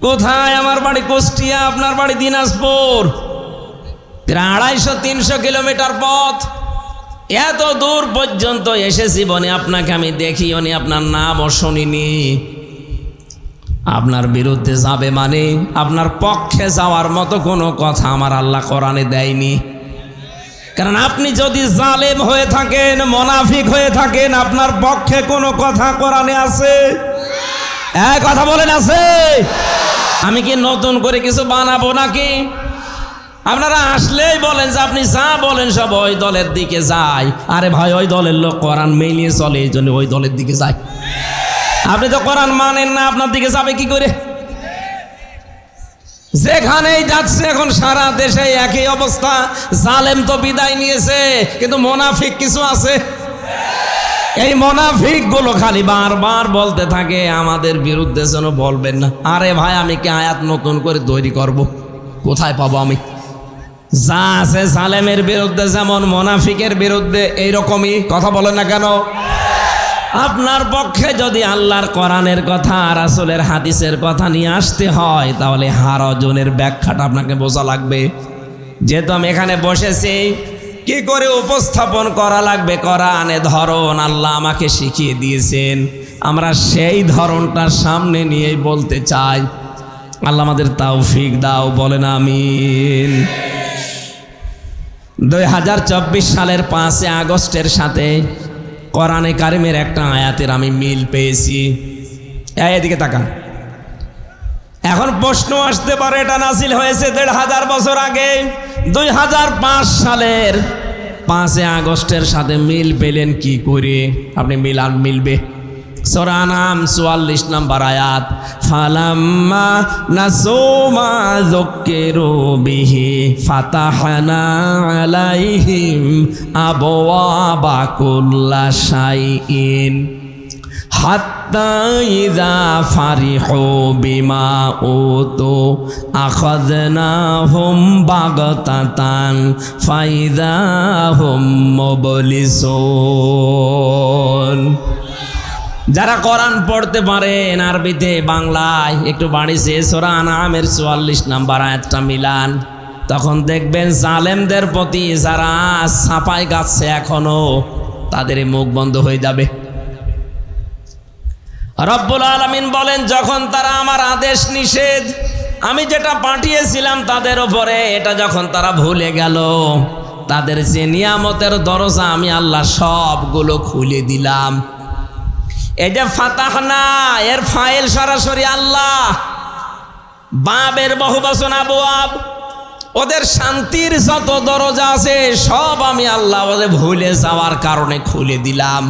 কোথায়? আমার বাড়ি কুষ্টিয়া, আপনার বাড়ি দিনাজপুর, 250-300 কিলোমিটার পথ। এত দূর পর্যন্ত এসেছি, বনে আপনাকে আমি দেখি, উনি আপনার নামও শুনিনি। আপনার বিরুদ্ধে যাবে মানে আপনার পক্ষে যাওয়ার মতো কোনো কথা আমার আল্লাহ কোরআনে দেয়নি। কারণ আপনি যদি জালেম হয়ে থাকেন, মুনাফিক হয়ে থাকেন, আপনার পক্ষে কোনো কথা কোরআনে আছে? এক কথা বলেন, আছে? আমি কি নতুন করে কিছু বানাবো নাকি? আপনারা আসলেই বলেন যে আপনি যা বলেন সব ওই দলের দিকে যায়। আরে ভাই, ওই দলের লোক কোরআন মেলিয়ে চলে, এই জন্য ওই দলের দিকে যায়। আপনি তো কোরআন মানেন না, আপনার দিকে যাবে কি করে? যেখানেই যাচ্ছে এখন সারা দেশে একই অবস্থা। জালেম তো বিদায় নিয়েছে, কিন্তু মুনাফিক কিছু আছে। এই মুনাফিক গুলো খালি বারবার বলতে থাকে আমাদের বিরুদ্ধে যেন বলবেন না। আরে ভাই, আমি কি আয়াত নতুন করে তৈরি করব? কোথায় পাবো আমি? যা আছে জালেমের বিরুদ্ধে যেমন মুনাফিকের বিরুদ্ধে এইরকমই কথা বলেন না কেন? আপনার পক্ষে যদি আল্লাহর কোরআনের কথা, রাসূলের হাদিসের কথা নিয়ে আসতে হয়, তাহলে হারজনের ব্যাখ্যাটা আপনাকে বোঝা লাগবে। যেহেতু আমি এখানে বসেছি, কি করে উপস্থাপন করা লাগবে কোরআনে ধরন আল্লাহ আমাকে শিখিয়ে দিয়েছেন, আমরা সেই ধরনটার সামনে নিয়েই বলতে চাই। আল্লাহ আমাদের তৌফিক দাও, বলেন আমিন। 2024 সালের 5 আগস্টের সাথে কোরআনে কারিমের একটা আয়াতের আমি মিল পেয়েছি। এদিকে তাকান। এখন প্রশ্ন আসতে পারে, এটা নাজিল হয়েছে ১৫০০ বছর আগে, ২০০৫ সালের ৫ আগস্টের সাথে মিল পেলেন কি করে? আপনি মিলবে সূরা আনআম ৪৪ নম্বর আয়াত, ফালাম্মা নাসু মা যুক্কিরু বিহি ফাতাহনা আলাইহিম আবওয়াবা কুল্লা শাইইন হাত্তা ইযা ফারিহু বিমা উতু আখাযনাহুম বাগতাতান ফাইযা হুম মুবলিসুন। যারা কোরআন পড়তে পারেন আরবিতে বাংলায় একটু বাড়িছে সূরা আনআমের ৪৪ নম্বর আয়াতটা মিলান, তখন দেখবেন জালেমদের প্রতি যারা ছাপাই গাচ্ছে এখনো, তাদের মুখ বন্ধ হয়ে যাবে। রব্বুল আলামিন বলেন, যখন তারা আমার আদেশ নিষেধ আমি যেটা পাঠিয়েছিলাম তাদের উপরে, এটা যখন তারা ভুলে গেল, তাদের যে নিয়ামতের দরজা আমি আল্লাহ সবগুলো খুলে দিলাম। এই যে ফাতাহনা, এর ফাইল সরাসরি আল্লাহ, বাবের বহুবচন আবওয়াব, ওদের শান্তির যত দরজা আছে সব আমি আল্লাহ ওদের ভুলে যাওয়ার কারণে খুলে দিলাম।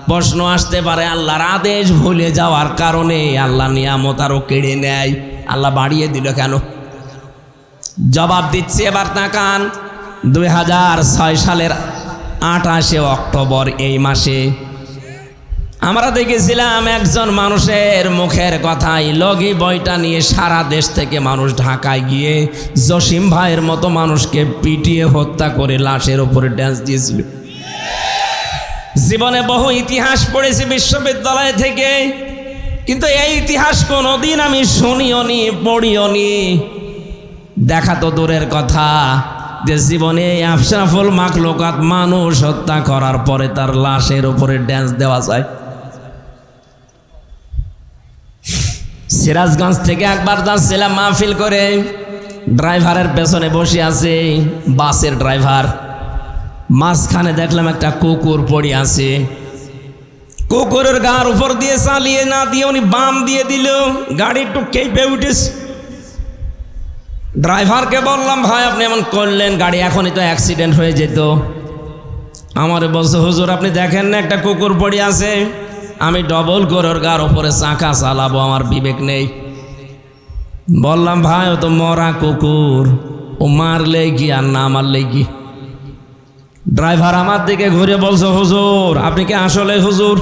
প্রশ্ন আসতে পারে, আল্লাহর আদেশ ভুলে যাওয়ার কারণে আল্লাহ নিয়ামত আরো কেড়ে নেয়, আল্লাহ বাড়িয়ে দিল কেন? জবাব দিচ্ছে, এবার তাকান। ২০০৬ সালের ২৮ অক্টোবর এই মাসে আমরা দেখেছিলাম একজন মানুষের মুখের কথাই লগি বইটা নিয়ে সারা দেশ থেকে মানুষ ঢাকায় গিয়ে জসিম ভাইয়ের মতো মানুষকে পিটিয়ে হত্যা করে লাশের উপরে ড্যান্স দিয়েছিল। জীবনে বহু ইতিহাস পড়েছি বিশ্ববিদ্যালয় থেকে, কিন্তু এই ইতিহাস কোনোদিন আমি শুনিও নি, পড়িও নি। দেখা তো দূরের কথা, যে জীবনে আশরাফুল মাখলুকাত মানুষ হত্যা করার পরে তার লাশের উপরে ড্যান্স দেওয়া যায়। সিরাজগঞ্জ থেকে একবার যাচ্ছিলাম মাহফিল করে, ড্রাইভারের পেছনে বসে আছে বাসের ড্রাইভার, মাঝখানে দেখলাম একটা কুকুর পড়ে আছে। কুকুরের গার উপর দিয়ে চালিয়ে না দিয়ে উনি বাম দিয়ে দিল, গাড়ি একটু কেঁপে উঠেছে। ড্রাইভারকে বললাম, ভাই আপনি এমন করলেন, গাড়ি এখনই তো অ্যাক্সিডেন্ট হয়ে যেত। আমার বলছে, হুজুর আপনি দেখেন না একটা কুকুর পড়ে আছে, আমি ডবল করে ওর গার উপরে চাকা চালাবো, আমার বিবেক নেই। বললাম, ভাই ও তো মরা কুকুর, ও মারলে কি আর না মারলে কি? ড্রাইভার আমার দিকে ঘুরে বলছে, হুজুর আপনি কি আসলে হুজুর?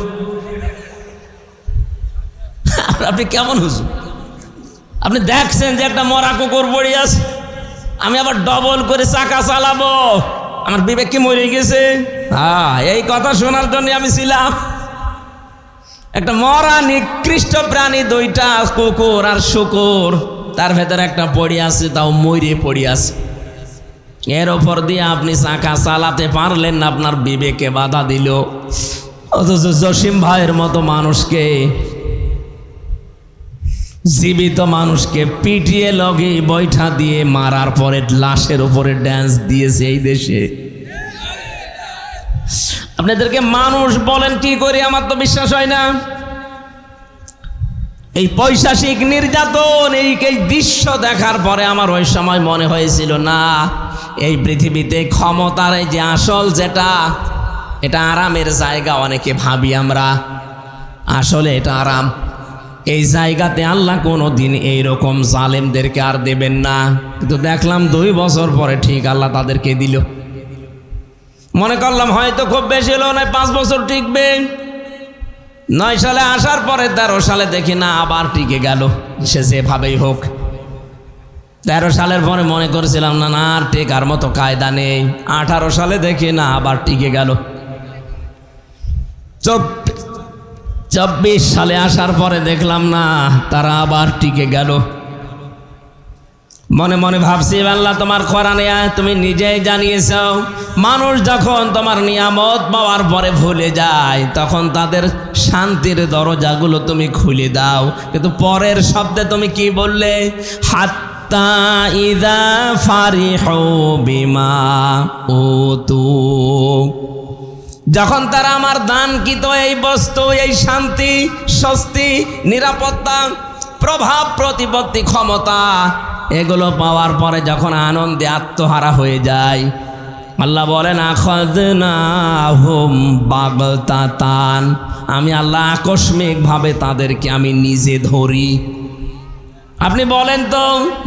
আপনি কেমন হুজুর? আপনি দেখছেন যে একটা মরা কুকুর পড়ে আছে, আমি আবার ডবল করে চাকা চালাবো, আমার বিবেক কি মরে গেছে? হ্যাঁ, এই কথা শোনার জন্য আমি ছিলাম। একটা মরা নিকৃষ্ট প্রাণী, দুইটা কুকুর আর শুকুর, তার ভেতরে একটা পড়ে আছে, তাও মরে পড়ে আছে। এর ওপর দিয়ে আপনি চাকা চালাতে পারলেন না, আপনার বিবেকে বাধা দিল। অথচ জসিম ভাইয়ের মতো মানুষকে, জীবিত মানুষকে পিটিয়ে লগে বৈঠা দিয়ে মারার পরে লাশের উপরে ড্যান্স দিয়েছে এই দেশে। আপনাদেরকে মানুষ বলেন কি করে, আমার তো বিশ্বাস হয় না। এই পৈশাচিক নির্যাতন, এই দৃশ্য দেখার পরে আমার ওই সময় মনে হয়েছিল, না এই পৃথিবীতে ক্ষমতার এই যে আসল যেটা, এটা আরামের জায়গা। অনেকে ভাবি আমরা, আসলে এটা আরাম। এই জায়গাতে আল্লাহ কোনো দিন এইরকম জালেমদেরকে আর দেবেন না। কিন্তু দেখলাম 2 বছর পরে ঠিক আল্লাহ তাদেরকে দিল। মনে করলাম হয়তো খুব বেশি হলো না, 5 বছর টিকবে। 9 সালে আসার পরে 13 সালে দেখি না আবার টিকে গেল, সে যেভাবেই হোক। 13 সালের পরে মনে করেছিলাম না না আর টেকার মতো কায়দা নেই। 18 সালে দেখি না আবার টিকে গেল। 24 সালে আসার পরে দেখলাম না, তারা আবার টিকে গেল। মনে মনে ভাবছি, আল্লাহ তোমার কোরআনে তুমি নিজেই জানিয়েছ, মানুষ যখন তোমার নিয়ামত পাওয়ার পরে ভুলে যায়, তখন তাদের শান্তির দরজাগুলো তুমি খুলে দাও। কিন্তু পরের শব্দে তুমি কি বললে? হাত্তা ইযা ফারিহু বিমা উতু। যখন তারা আমার দানকৃত এই বস্তু, এই শান্তি, স্বস্তি, নিরাপত্তা, প্রভাব প্রতিপত্তি, ক্ষমতা এগুলো পাওয়ার পরে যখন আনন্দে আত্মহারা হয়ে যায়, আল্লাহ বলেন আখাযনাহুম বাগতাতান, আমি আল্লাহ আকস্মিকভাবে তাদেরকে আমি নিজে ধরি। আপনি বলেন তো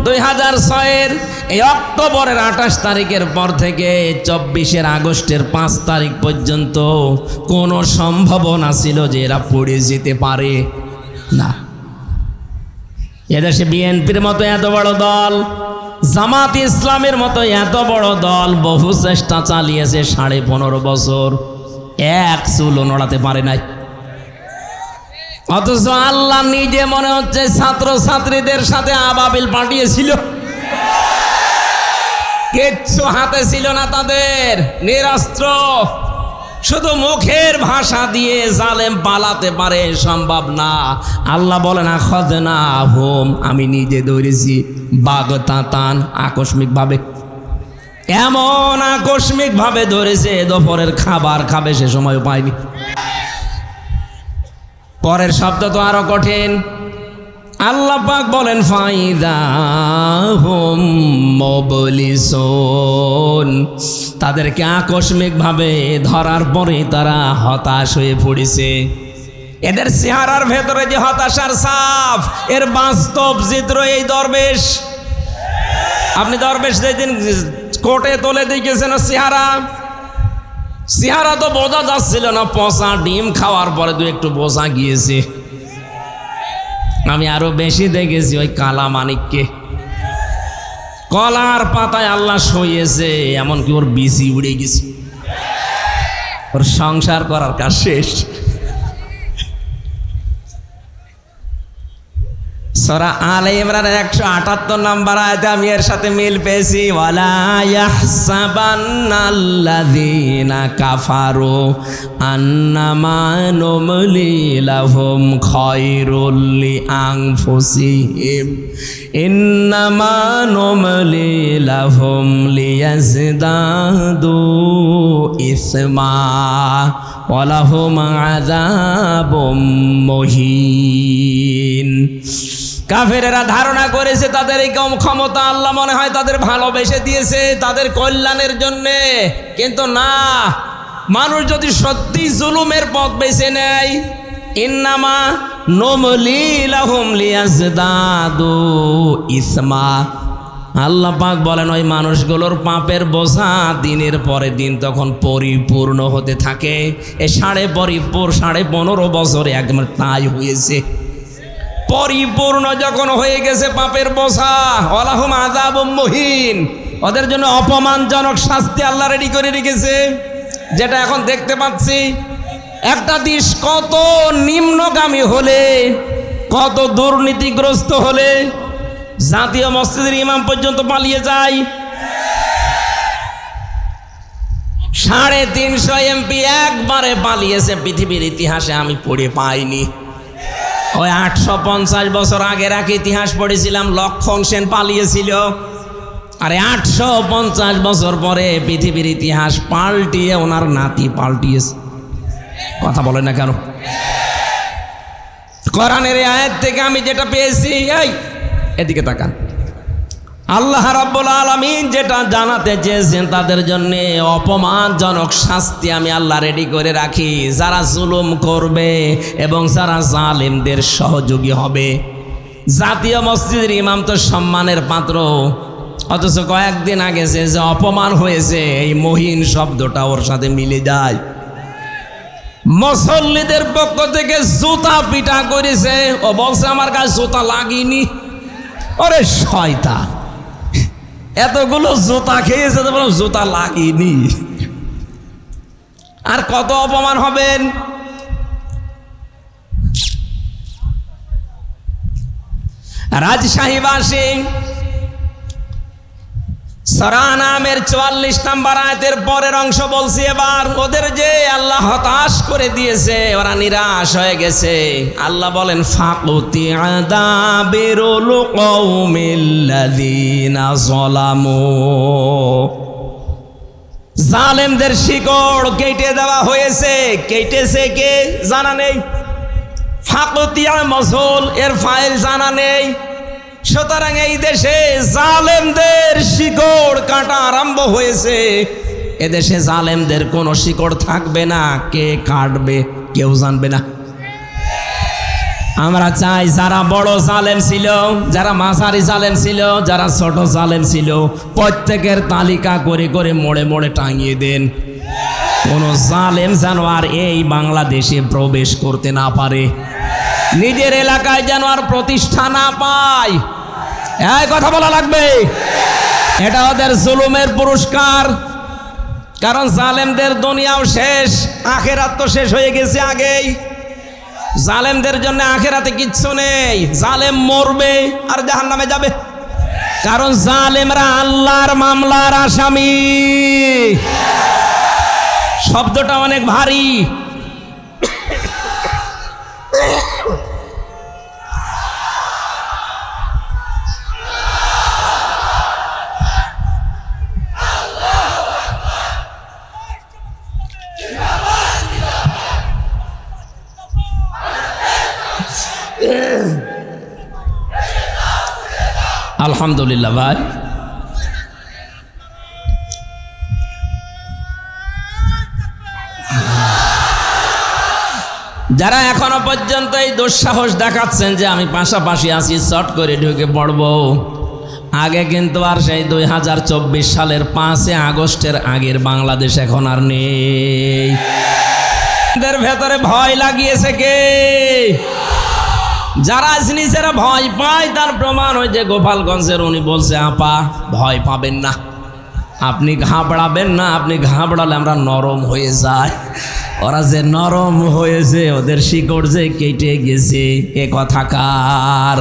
2006-এর এই অক্টোবরের 28 তারিখের পর থেকে 24 আগস্টের 5 তারিখ পর্যন্ত কোনো সম্ভাবনা ছিল যে এরা পড়ে যেতে পারে না? এদেশে বিএনপির মতো এত বড় দল, জামাত ইসলামের মতো এত বড় দল বহু চেষ্টা চালিয়েছে, 15.5 বছর এক চুলও নড়াতে পারে নাই। অথচ আল্লাহ নিজে মনে হচ্ছে ছাত্র ছাত্রীদের সাথে আবাবিল পাঠিয়েছিল, কিচ্ছু হাতে ছিল না তাদের, নিরস্ত্র, শুধু মুখের ভাষা দিয়ে জালেম পালাতে পারে, সম্ভব না। আল্লাহ বলেন আখাযনাহুম, আমি নিজে ধরেছি বাগতাতান, আকস্মিকভাবে। এমন আকস্মিকভাবে ধরেছে দুপুরের খাবার খাবে সে সময় পায়নি। পরের শব্দ তো আরো কঠিন। আল্লাহ পাক বলেন ফাইদাহুম মুবলিসুন, তাদেরকে আকস্মিকভাবে ধরার পরে তারা হতাশ হয়ে পড়েছে। এদের চেহারার ভেতরে যে হতাশার ছাপ, এর বাস্তব চিত্র এই দরবেশ। আপনি দরবেশ যেদিন কোর্টে তোলে দেখেছেন চেহারা তো বোঝা যাচ্ছিল না, পচা ডিম খাওয়ার পরে তো একটু বোঝা গিয়েছে। আমি আরো বেশি দেখেছি ওই কালা মানিককে, কলার পাতায় আল্লাহ শুয়েছে, এমনকি ওর বিসি উড়ে গেছে, ওর সংসার করার কাজ শেষ। সূরা আলে ইমরানের 178 নম্বর আয়াতে আমি এর সাথে মিল পেয়েছি, ওয়ালা ইয়াহসাবান্নাল্লাযীনা কাফারু আন্নামা নুমলি লাহুম খায়রুল লিআনফুসিহিম ইন্নামা নুমলি লাহুম লিয়াজদাদু ইসমা ওয়ালাহুম আযাবুম মুহিন। কাফেরেরা ধারণা করেছে তাদের এই কম ক্ষমতা আল্লাহ মনে হয় তাদের ভালোবেসে দিয়েছে তাদের কল্যাণের জন্যে, কিন্তু না, মানুষ যদি সত্যি জুলুমের পথ বেছে নেয়, ইন্নামা নুমলি লাহুম লিয়াজদাদু ইসমা, আল্লাহ পাক বলেন ওই মানুষগুলোর পাপের বোঝা দিনের পরে দিন তখন পরিপূর্ণ হতে থাকে। এ 15.5 বছরে একবার তাই হয়েছে। পরিপূর্ণ যখন হয়ে গেছে পাপের বোঝা, ওয়ালাহুম আযাবুম মুহিন, ওদের জন্য অপমানজনক শাস্তি আল্লাহ রেডি করে রেখেছে, যেটা এখন দেখতে পাচ্ছি। একটা দেশ কত নিম্নগামী হলে, কত দুর্নীতিগ্রস্ত হলে জাতীয় মসজিদের ইমাম পর্যন্ত পালিয়ে যায়। 350 এমপি একবারে পালিয়েছে, পৃথিবীর ইতিহাসে আমি পড়ে পাইনি। ওই 850 বছর আগের এক ইতিহাস পড়েছিলাম, লক্ষণ সেন পালিয়েছিল। আরে 850 বছর পরে পৃথিবীর ইতিহাস পাল্টিয়ে ওনার নাতি পাল্টিয়েছে। কথা বলেন না কেন? কোরআনের আয়াত থেকে আমি যেটা পেয়েছি, এই এদিকে তাকান, আল্লাহ রাব্বুল আলামিন যেটা জানাতে চেয়েছেন তাদের জন্য অপমানজনক শাস্তি আমি আল্লাহ রেডি করে রাখি, যারা জুলুম করবে এবং যারা জালেমদের সহযোগী হবে। জাতীয় মসজিদের ইমাম তো সম্মানের পাত্র, অথচ কয়েকদিন আগে যে অপমান হয়েছে এই মহিন শব্দটা ওর সাথে মিলে যায়। মুসল্লিদের পক্ষ থেকে জুতা পিটা করেছে, ও বলছে আমার কাছে জুতা লাগেনি। ওরে শয়তান, এতগুলো জুতা খেয়েছে তো জুতা লাগেনি, আর কত অপমান হবেন। রাজশাহীবাসী সূরা নামের 44 নম্বর আয়াতের পরের অংশ বলছি। এবার ওদের যে আল্লাহ হতাশ করে দিয়েছে, ওরা নিরাশ হয়ে গেছে। আল্লাহ বলেন ফাকুতি আদাবিরুল কওমিল্লাযীনা যালামু, জালেমদের শিকড় কেটে দেওয়া হয়েছে। কেটেছে কে জানা নেই। ফাকতিয়া মসল এর ফাইল জানা নেই। সুতরাং এই দেশে জালেমদের শিকড় কাটা আরম্ভ হয়েছে। এদেশে জালেমদের কোনো শিকড় থাকবে না। কে কাটবে কেউ জানবে না। আমরা চাই যারা বড় জালেম ছিল, যারা মাঝারি জালেম ছিল, যারা ছোট জালেম ছিল, প্রত্যেকের তালিকা করে করে মোড়ে মোড়ে টাঙিয়ে দেন। কোন জালেম যেন আর এই বাংলাদেশে প্রবেশ করতে না পারে, নিজের এলাকায় যেন আর প্রতিষ্ঠা না পায়। এই কথা বলা লাগবে। এটা ওদের জুলুমের পুরস্কার। কারণ জালেমদের দুনিয়াও শেষ, আখেরাত তো শেষ হয়ে গেছে আগেই। জালেমদের জন্য আখেরাতে কিচ্ছু নেই। জালেম মরবে আর জাহান্নামে যাবে। কারণ জালেমরা আল্লাহর মামলার আসামি। শব্দটা অনেক ভারী। আলহামদুলিল্লাহ ভাই, যারা এখনো পর্যন্ত এই দুঃসাহস দেখাচ্ছেন যে আমি পাশাপাশি আছি, শর্ট করে ঢুকে পড়বো, আগে কিন্তু আর সেই 2024 সালের 5 আগস্টের আগের বাংলাদেশ এখন আর নেই। এদের ভেতরে ভয় লাগিয়েছে কে? যারা নিজেরা ভয় পায় তার প্রমাণ ওই যে গোপালগঞ্জের উনি বলছে, আপা ভয় পাবেন না, আপনি ঘাবড়াবেন না, আপনি ঘাবড়ালে আমরা নরম হয়ে যাই। ওরা যে নরম হয়েছে, ওদের শিকড় যে কেটে গেছে, এ কথা কার?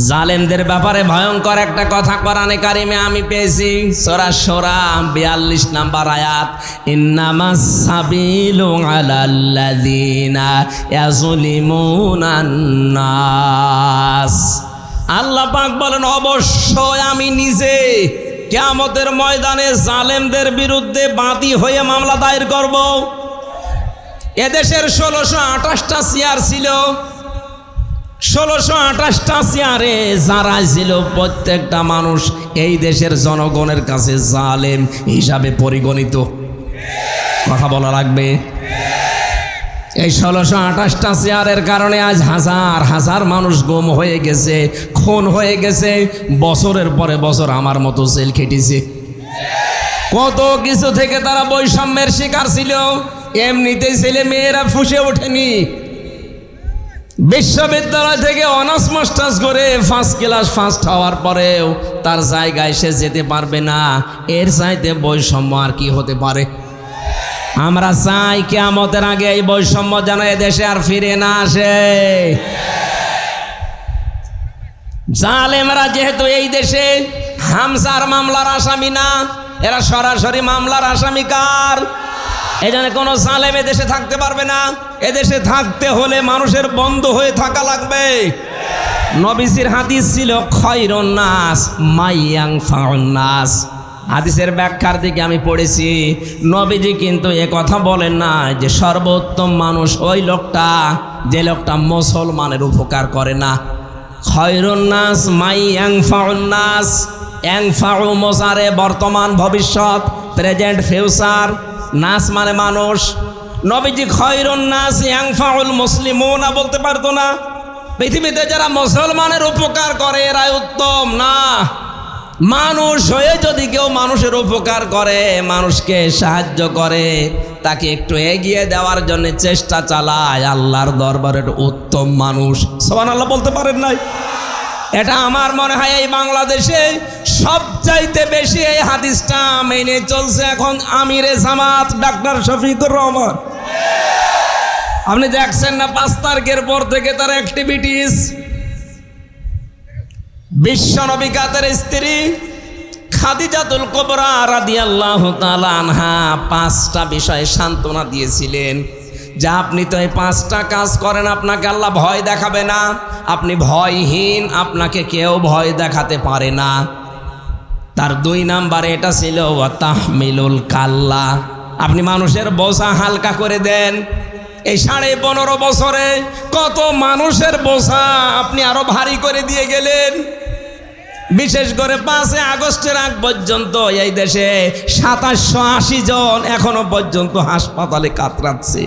জালেমদের ব্যাপারে ভয়ঙ্কর একটা কথা কোরআনে কারিমে আমি পেয়েছি। সূরা শূরা 42 নম্বর আয়াত, ইন্নামাস সাবিলু আলাল্লাযিনা ইয়াযলিমুনান নাস। আল্লাহ পাক বলেন, অবশ্যই আমি নিজে কিয়ামতের ময়দানে জালেমদের বিরুদ্ধে বাদী হয়ে মামলা দায়ের করব। এদেশের 1628টা চেয়ার ছিল। 1628টা চেয়ারে যারা ছিল প্রত্যেকটা মানুষ এই দেশের জনগণের কাছে জালেম হিসাবে পরিগণিত। কথা বলা লাগবে। এই 1628টা চেয়ারের কারণে আজ হাজার হাজার মানুষ গুম হয়ে গেছে, খুন হয়ে গেছে, বছরের পরে বছর আমার মতো জেল খেটেছে। কত কিছু থেকে তারা বৈষম্যের শিকার ছিল। এমনিতেই ছেলে মেয়েরা ফুসে ওঠেনি। বিশ্ববিদ্যালয় থেকে অনার্স মাস্টার্স করে ফার্স্ট ক্লাস ফার্স্ট হওয়ার পরেও তার জায়গায় সে যেতে পারবে না। এর চাইতে বৈষম্য আর কি হতে পারে? আমরা চাই কিয়ামতের আগে এই বৈষম্য যেন এদেশে আর ফিরে না আসে। জালেমরা যেহেতু এই দেশে হামজার মামলার আসামি না, এরা সরাসরি মামলার আসামি কার? এই জন্য কোনো জালেম এদেশে থাকতে পারবে না। এদেশে থাকতে হলে মানুষের বন্ধু হয়ে থাকা লাগবে। নবীজির হাদিস ছিল, খয়রুন নাস মাইয়ানফাউন নাস। হাদিসের ব্যাখ্যার দিকে আমি পড়েছি, নবীজি কিন্তু এ কথা বলেন না যে সর্বোত্তম মানুষ ওই লোকটা যে লোকটা মুসলমানের উপকার করে না। খয়রুন নাস মাইয়ানফাউন নাস। ইয়ানফাউ মোজারে বর্তমান ভবিষ্যৎ, প্রেজেন্ট ফিউচার, নাস মানে মানুষ। নবীজি খয়রুন নাস ইয়ানফাউল মুসলিমুনা বলতে পারতো না? পৃথিবীতে যারা মুসলমানের উপকার করে এরাই উত্তম না। মানুষ হয়ে যদি কেউ মানুষের উপকার করে, মানুষকে সাহায্য করে, তাকে একটু এগিয়ে দেওয়ার জন্য চেষ্টা চালায়, আল্লাহর দরবারে উত্তম মানুষ। সুবহানাল্লাহ বলতে পারেন নাই? এটা আমার মনে হয় এই বাংলাদেশে সবচাইতে বেশি এই হাদিসটা মেনে চলছে এখন আমিরে জামাত ডাক্তার শফিকুর রহমান। আপনি দেখছেন না 5 তারিখের পর থেকে তার অ্যাক্টিভিটিস। বিশ্বনবী কাতের স্ত্রী খাদিজাতুল কুবরা রাদিয়াল্লাহু তাআলা আনহা 5টা বিষয়ে সান্ত্বনা দিয়েছিলেন যে আপনি তো এই 5টা কাজ করেন, আপনাকে আল্লাহ ভয় দেখাবে না, আপনি ভয়হীন, আপনাকে কেউ ভয় দেখাতে পারে না। তার 2 নাম্বারে এটা ছিল ওয়া তাহমিলুল কাল্লা, আপনি মানুষের বোঝা হালকা করে দেন। এই 15.5 বছরে কত মানুষের বোঝা আপনি আরো ভারী করে দিয়ে গেলেন। বিশেষ করে 5 আগস্টের আগ পর্যন্ত এই দেশে 2780 জন এখনো পর্যন্ত হাসপাতালে কাতরাচ্ছে।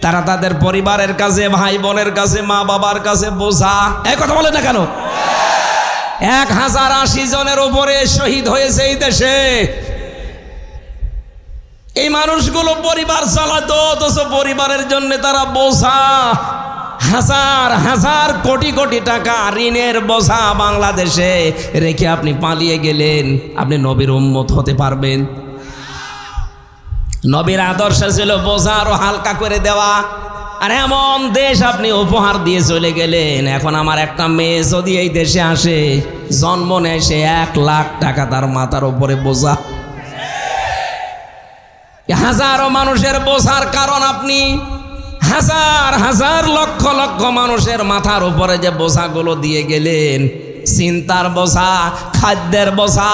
তারা তাদের পরিবারের কাছে, ভাই বোনের কাছে, মা বাবার কাছে বোঝা। এই কথা বলে না কেন? 1080 জনের উপরে শহীদ হয়েছে এই দেশে। এই মানুষগুলো পরিবার চালাতো, অথচ পরিবারের জন্য তারা বোঝা। হাজার হাজার কোটি কোটি টাকা ঋণের বোঝা বাংলাদেশে রেখে আপনি পালিয়ে গেলেন। আপনি নবীর উম্মত হতে পারবেন? নবীর আদর্শ ছিল বোঝা আরো হালকা করে দেওয়া। আর এমন দেশ আপনি উপহার দিয়ে চলে গেলেন। এখন আমার একটা মেয়ে যদি এই দেশে আসে, জন্ম নেয়, সে 1 লাখ টাকা তার মাথার উপরে বোঝা। হাজারো মানুষের বোঝার কারণ আপনি হাজার হাজার লক্ষ লক্ষ মানুষের মাথার উপরে যে বোঝাগুলো দিয়ে গেলেন, চিন্তার বোঝা, খাদ্যের বোঝা,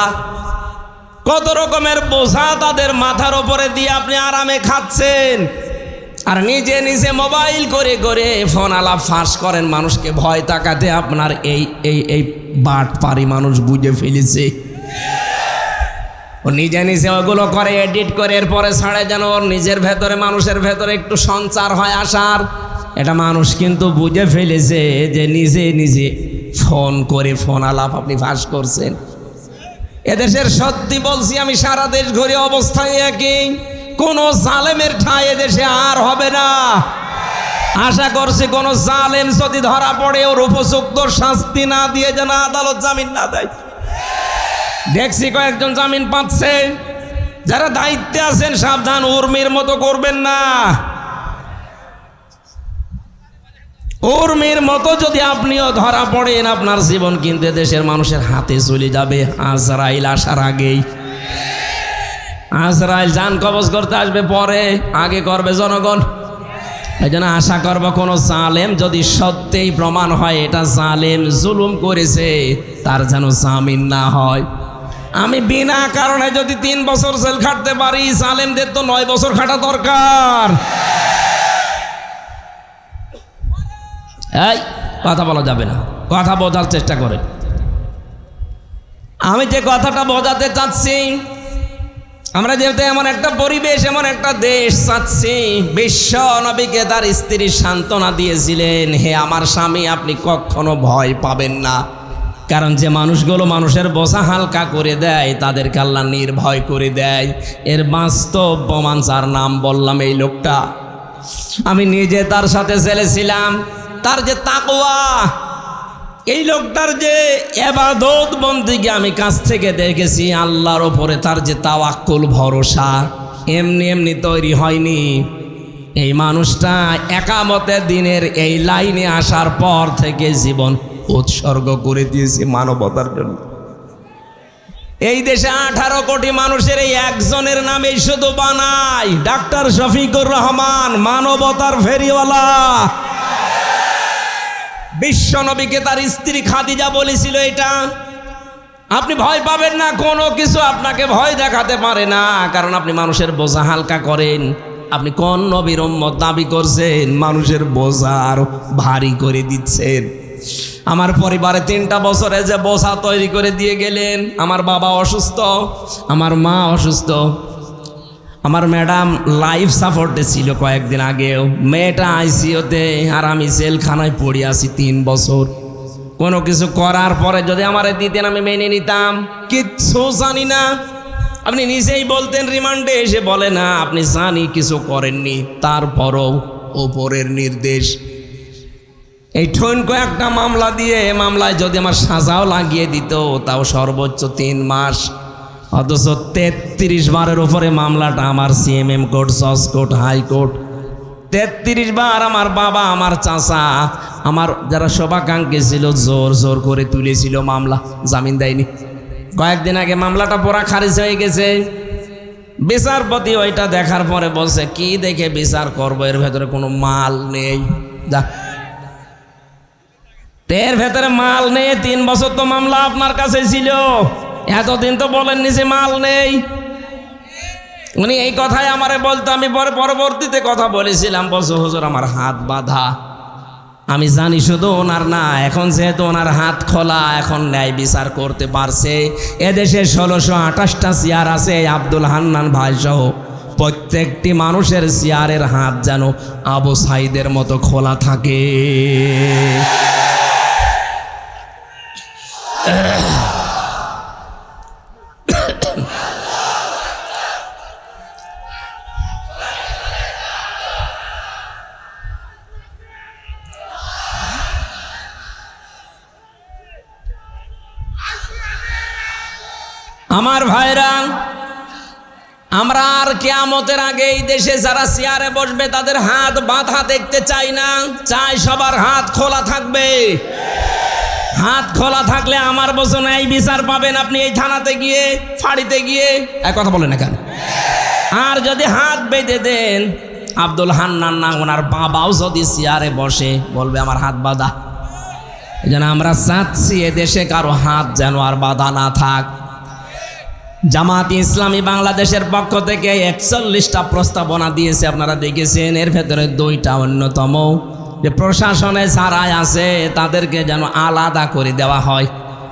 কত রকমের বোঝা তাদের মাথার উপরে দিয়ে আপনি আরামে খাচ্ছেন। আর নিজে নিজে মোবাইল করে করে ফোন আলাপ ফাঁস করেন মানুষকে ভয় তাকাতে। আপনার এই এই এই বাটপারি মানুষ বুঝে ফেলেছে। ও নিজে নিজে ওগুলো করে, এডিট করে, এরপরে ছাড়ে যেন ওর নিজের ভেতরে, মানুষের ভেতরে একটু সঞ্চার হয় আসার। এটা মানুষ কিন্তু বুঝে ফেলেছে যে নিজে নিজে ফোন করে ফোন আলাপ আপনি ফাঁস করছেন। এদেশের সত্যি বলছি আমি, সারা দেশ ঘুরে অবস্থায় একই। কোন জালেমের ঠাঁই এদেশে আর হবে না। আশা করছি কোন জালেম যদি ধরা পড়ে, ওর উপযুক্ত শাস্তি না দিয়ে যেন আদালত জামিন না দেয়। দেখছি কয়েকজন জামিন পাচ্ছে। যারা দায়িত্বে আছেন সাবধান, উর্মির মতো করবেন না। উর্মির মতো যদি আপনিও ধরা পড়েন, আপনার জীবন কিন্তু দেশের মানুষের হাতে চলে যাবে আজরাইল আসার আগেই। আজরাইল জান কবজ করতে আসবে পরে, আগে করবে জনগণ। এই জন্য আশা করব কোন জালেম যদি সত্যিই প্রমাণ হয় এটা জালেম জুলুম করেছে, তার যেন জামিন না হয়। আমি বিনা কারণে যদি 3 বছর জেল খাটতে পারি, জালেমদের তো 9 বছর খাটা দরকার। এই কথা বলা যাবে না, কথা বোঝার চেষ্টা করে। আমি যে কথাটা বোঝাতে চাচ্ছি, আমরা যেহেতু এমন একটা পরিবেশ, এমন একটা দেশ চাচ্ছি, বিশ্ব নবীকে তার স্ত্রী সান্ত্বনা দিয়েছিলেন, হে আমার স্বামী, আপনি কখনো ভয় পাবেন না। কারণ যে মানুষগুলো মানুষের বোঝা হালকা করে দেয়, তাদেরকে আল্লাহ নির্ভয় করে দেয়। এর বাস্তব প্রমাণ যার নাম বললাম, এই লোকটা। আমি নিজে তার সাথে ছিলাম। তার যে তাকওয়া, এই লোকটার যে ইবাদত বন্দেগী আমি কাছ থেকে দেখেছি, আল্লাহর ওপরে তার যে তাওয়াক্কুল, ভরসা, এমনি এমনি তৈরি হয়নি। এই মানুষটা একামতের দিনের এই লাইনে আসার পর থেকে জীবন উৎসর্গ করে দিয়েছে মানবতার জন্য। এই দেশে 18 কোটি মানুষের এই একজনের নামে শুধু বানায় ডাক্তার শফিকুর রহমান, মানবতার ফেরিওয়ালা। বিশ্ব নবীকে তার স্ত্রী খাদিজা বলেছিল এটা। আপনি ভয় পাবেন না, কোনো কিছু আপনাকে ভয় দেখাতে পারে না, কারণ আপনি মানুষের বোঝা হালকা করেন। আপনি কোন নবীর উম্মত দাবি করছেন, মানুষের বোঝা আরো ভারী করে দিচ্ছেন। আমার পরিবারে 3টা বছরে যে বোঝা তৈরি করে দিয়ে গেলেন। আমার বাবা অসুস্থ, আমার মা অসুস্থ, আমার ম্যাডাম লাইফ সাপোর্টে ছিল কয়েকদিন আগেও, মেয়েটা আইসিইউতে, আর আমি জেলখানায় পড়ে আছি 3 বছর। কোনো কিছু করার পরে যদি আমারে দিতেন আমি মেনে নিতাম, কিচ্ছু জানি না। আপনি নিজেই বলতেন রিমান্ডে এসে, বলে না আপনি জানি কিছু করেননি, তারপরও ওপরের নির্দেশ। এই ঠনকো একটা মামলা দিয়ে, মামলায় যদি আমার সাজাও লাগিয়ে দিত, তাও সর্বোচ্চ 3 মাস। অথচ 33 বারের উপরে মামলাটা আমার সিএমএম কোর্ট, জজ কোর্ট, হাইকোর্ট। 33 বার আমার বাবা, আমার চাচা, আমার যারা শোভাকাঙ্ক্ষী ছিল, জোর জোর করে তুলেছিল মামলা, জামিন দেয়নি। কয়েকদিন আগে মামলাটা পুরা খারিজ হয়ে গেছে। বিচারপতি ওইটা দেখার পরে বলছে, কি দেখে বিচার করবো, এর ভেতরে কোনো মাল নেই। যা, এর ভেতরে মাল নেই। 3 বছর তো মামলা আপনার কাছে ছিল, এতদিন তো বলেননি যে মাল নেই। উনি এই কথাই আমারে বলতো, আমি পরে পরবর্তীতে কথা বলেছিলাম, বলছো হুজুর আমার হাত বাঁধা। আমি জানি শুধু ওনার না, এখন যেহেতু ওনার হাত খোলা, এখন ন্যায় বিচার করতে পারছে। এদেশে 1628টা চেয়ার আছে, আব্দুল হান্নান ভাই সহ প্রত্যেকটি মানুষের চেয়ারের হাত যেন আবু সাইদের মতো খোলা থাকে। আমার ভাইরা, আমরা আর কিয়ামতের আগে এই দেশে যারা চেয়ারে বসবে তাদের হাত বাঁধা দেখতে চাই না, চাই সবার হাত খোলা থাকবে। হাত খোলা থাকলে আমার বছর এই বিচার পাবেন আপনি এই থানাতে গিয়ে, ফাঁড়িতে গিয়ে। এক কথা বলেন না কেন? আর যদি হাত বেঁধে দেন, আব্দুল হান্নান না ওনার বাবাও যদি চেয়ারে বসে বলবে আমার হাত বাঁধা। এই জন্য আমরা চাচ্ছি এদেশে কারো হাত যেন আর বাঁধা না থাক। জামাত ইসলামী বাংলাদেশের পক্ষ থেকে 41টা প্রস্তাবনা দিয়েছে, আপনারা দেখেছেন। এর ভেতরে 2টা অন্যতম, যে প্রশাসনে যারা আছে তাদেরকে যেন আলাদা করে দেওয়া হয়।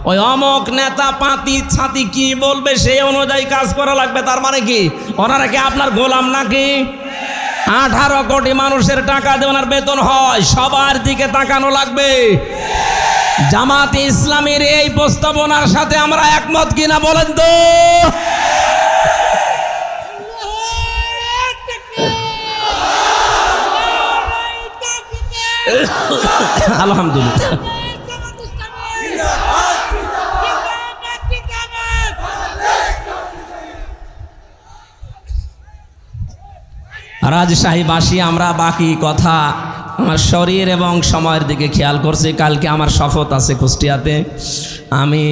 ওই অমক নেতা পাতি ছাতি কি বলবে সেই অনুযায়ী কাজ করা লাগবে। তার মানে কি ওনারা কি আপনার গোলাম নাকি? 18 কোটি মানুষের টাকা দিয়ে ওনার বেতন হয়, সবার দিকে তাকানো লাগবে। জামাত ইসলামীর এই প্রস্তাবনার সাথে আমরা একমত কিনা বলেন তো? আলহামদুলিল্লাহ। রাজশাহীবাসী আমরা বাকি কথা আমার শরীর এবং সময়ের দিকে খেয়াল করছি। কালকে আমার শপথ আছে কুষ্টিয়াতে, আমি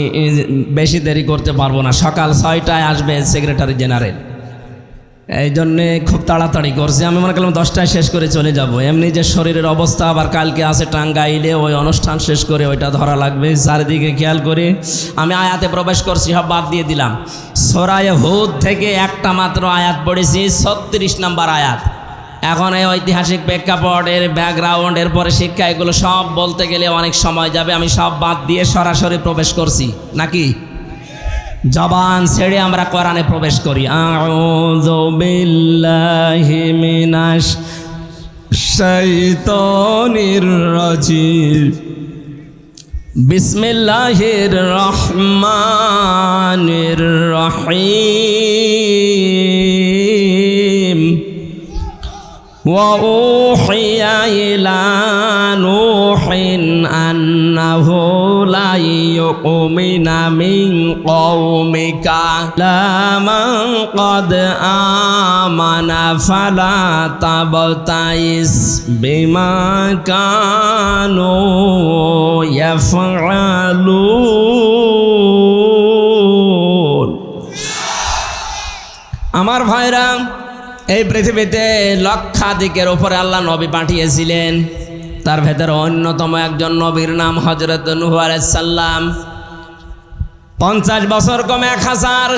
বেশি দেরি করতে পারবো না। সকাল 6টায় আসবে সেক্রেটারি জেনারেল, এই জন্যে খুব তাড়াতাড়ি করছি। আমি মনে করলাম 10টায় শেষ করে চলে যাব। এমনি যে শরীরের অবস্থা, আবার কালকে আছে টাঙ্গাইলে, ওই অনুষ্ঠান শেষ করে ওইটা ধরা লাগবে। চারিদিকে খেয়াল করে আমি আয়াতে প্রবেশ করছি, সব বাদ দিয়ে দিলাম। সূরা হুদ থেকে একটা মাত্র আয়াত পড়েছি, 36 নম্বর আয়াত। এখন এই ঐতিহাসিক প্রেক্ষাপট, এর ব্যাকগ্রাউন্ড, এরপরে শিক্ষা, এগুলো সব বলতে গেলে অনেক সময় যাবে। আমি সব বাদ দিয়ে সরাসরি প্রবেশ করছি, নাকি জবান ছেড়ে আমরা কোরআনে প্রবেশ করি। আউযু বিল্লাহি মিনাশ শাইতানির রাজিম, বিসমিল্লাহির রহমানির রহিম। وأوحي إلى نوح أنه لا يؤمن من قومك إلا من قد آمن فلا تبتئس بما كانوا يفعلون। আমার ভাইরা, এই পৃথিবীতে লক্ষাধিকের উপরে আল্লাহ নবী পাঠিয়েছিলেন। তার ভেতরে অন্যতম একজন নবীর নাম হযরত নূহ আলাইহিস সালাম। 50 বছর কমে 1000,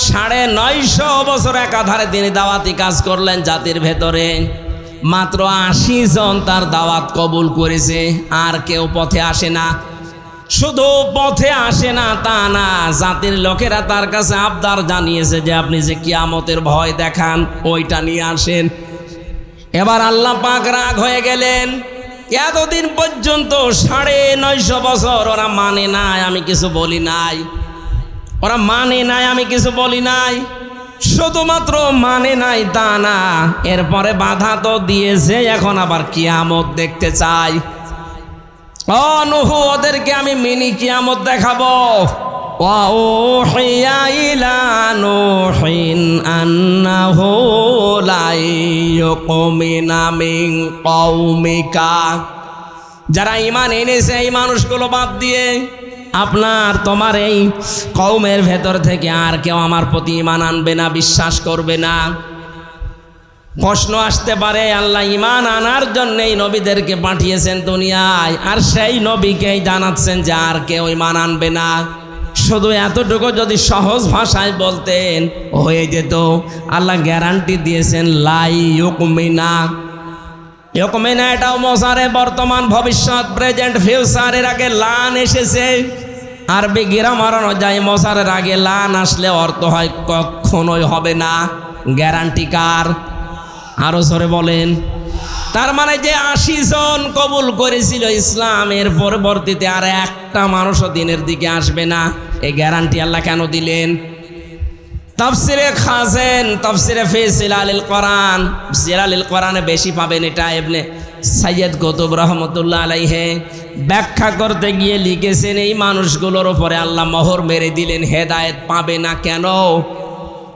950 বছর একাধারে তিনি দাওয়াতি কাজ করলেন জাতির ভেতরে। মাত্র 80 জন তার দাওয়াত কবুল করেছে, আর কেউ পথে আসে না। শুধু পথে আসে না তা না, জাতির লোকেরা তার কাছে আবদার জানিয়েছে যে আপনি যে কিয়ামতের ভয় দেখান ওইটা নিয়ে আসেন। এবার আল্লাহ পাক রাগ হয়ে গেলেন। এতদিন পর্যন্ত 950 বছর ওরা মানে নাই, আমি কিছু বলি নাই। ওরা মানে নাই, আমি কিছু বলি নাই। শুধুমাত্র মানে নাই তা না, এরপরে বাধা তো দিয়েছে, এখন আবার কিয়ামত দেখতে চাই। ও নূহ, ওদেরকে আমি মিনি কিয়ামত দেখাবো। وأوحي إلى نوح أنه لا يؤمن من قومك। যারা ঈমান এনেছে এই মানুষগুলো বাদ দিয়ে তোমার এই কওমের ভেতর থেকে আর কেউ আমার প্রতি ঈমান আনবে না, বিশ্বাস করবে না। প্রশ্ন আসতে পারে, আল্লাহ ঈমান আনার জন্যই নবীদেরকে পাঠিয়েছেন দুনিয়ায়, আর সেই নবীকেই জানাচ্ছেন যে আর কেউ ঈমান আনবে না। শুধু এতটুকু যদি সহজ ভাষায় বলতেন হয়ে যেত। আল্লাহ গ্যারান্টি দিয়েছেন লাই ইউকমিনা। ইউকমিনা এটাও মজারে বর্তমান ভবিষ্যৎ প্রেজেন্ট ফিউচার, এর আগে লান এসেছে। আরবি গ্রামার অনুযায়ী মজারের আগে লান আসলে অর্থ হয় কখনোই হবে না। গ্যারান্টি কার? আরো জোরে বলেন। তার মানে যে 80 জন কবুল করেছিল ইসলামের পরবর্তীতে আর একটা মানুষও দিনের দিকে আসবে না, এই গ্যারান্টি আল্লাহ কেন দিলেন? তাফসিরে খাজেন, তাফসিরে ফি জিলালিল কোরআন, জিলালিল কোরআনে বেশি পাবেন এটা। ইবনে সাইয়্যিদ কুতুব রাহমাতুল্লাহ আলাইহি ব্যাখ্যা করতে গিয়ে লিখেছেন এই মানুষগুলোর উপরে আল্লাহ মোহর মেরে দিলেন, হেদায়েত পাবে না। কেন?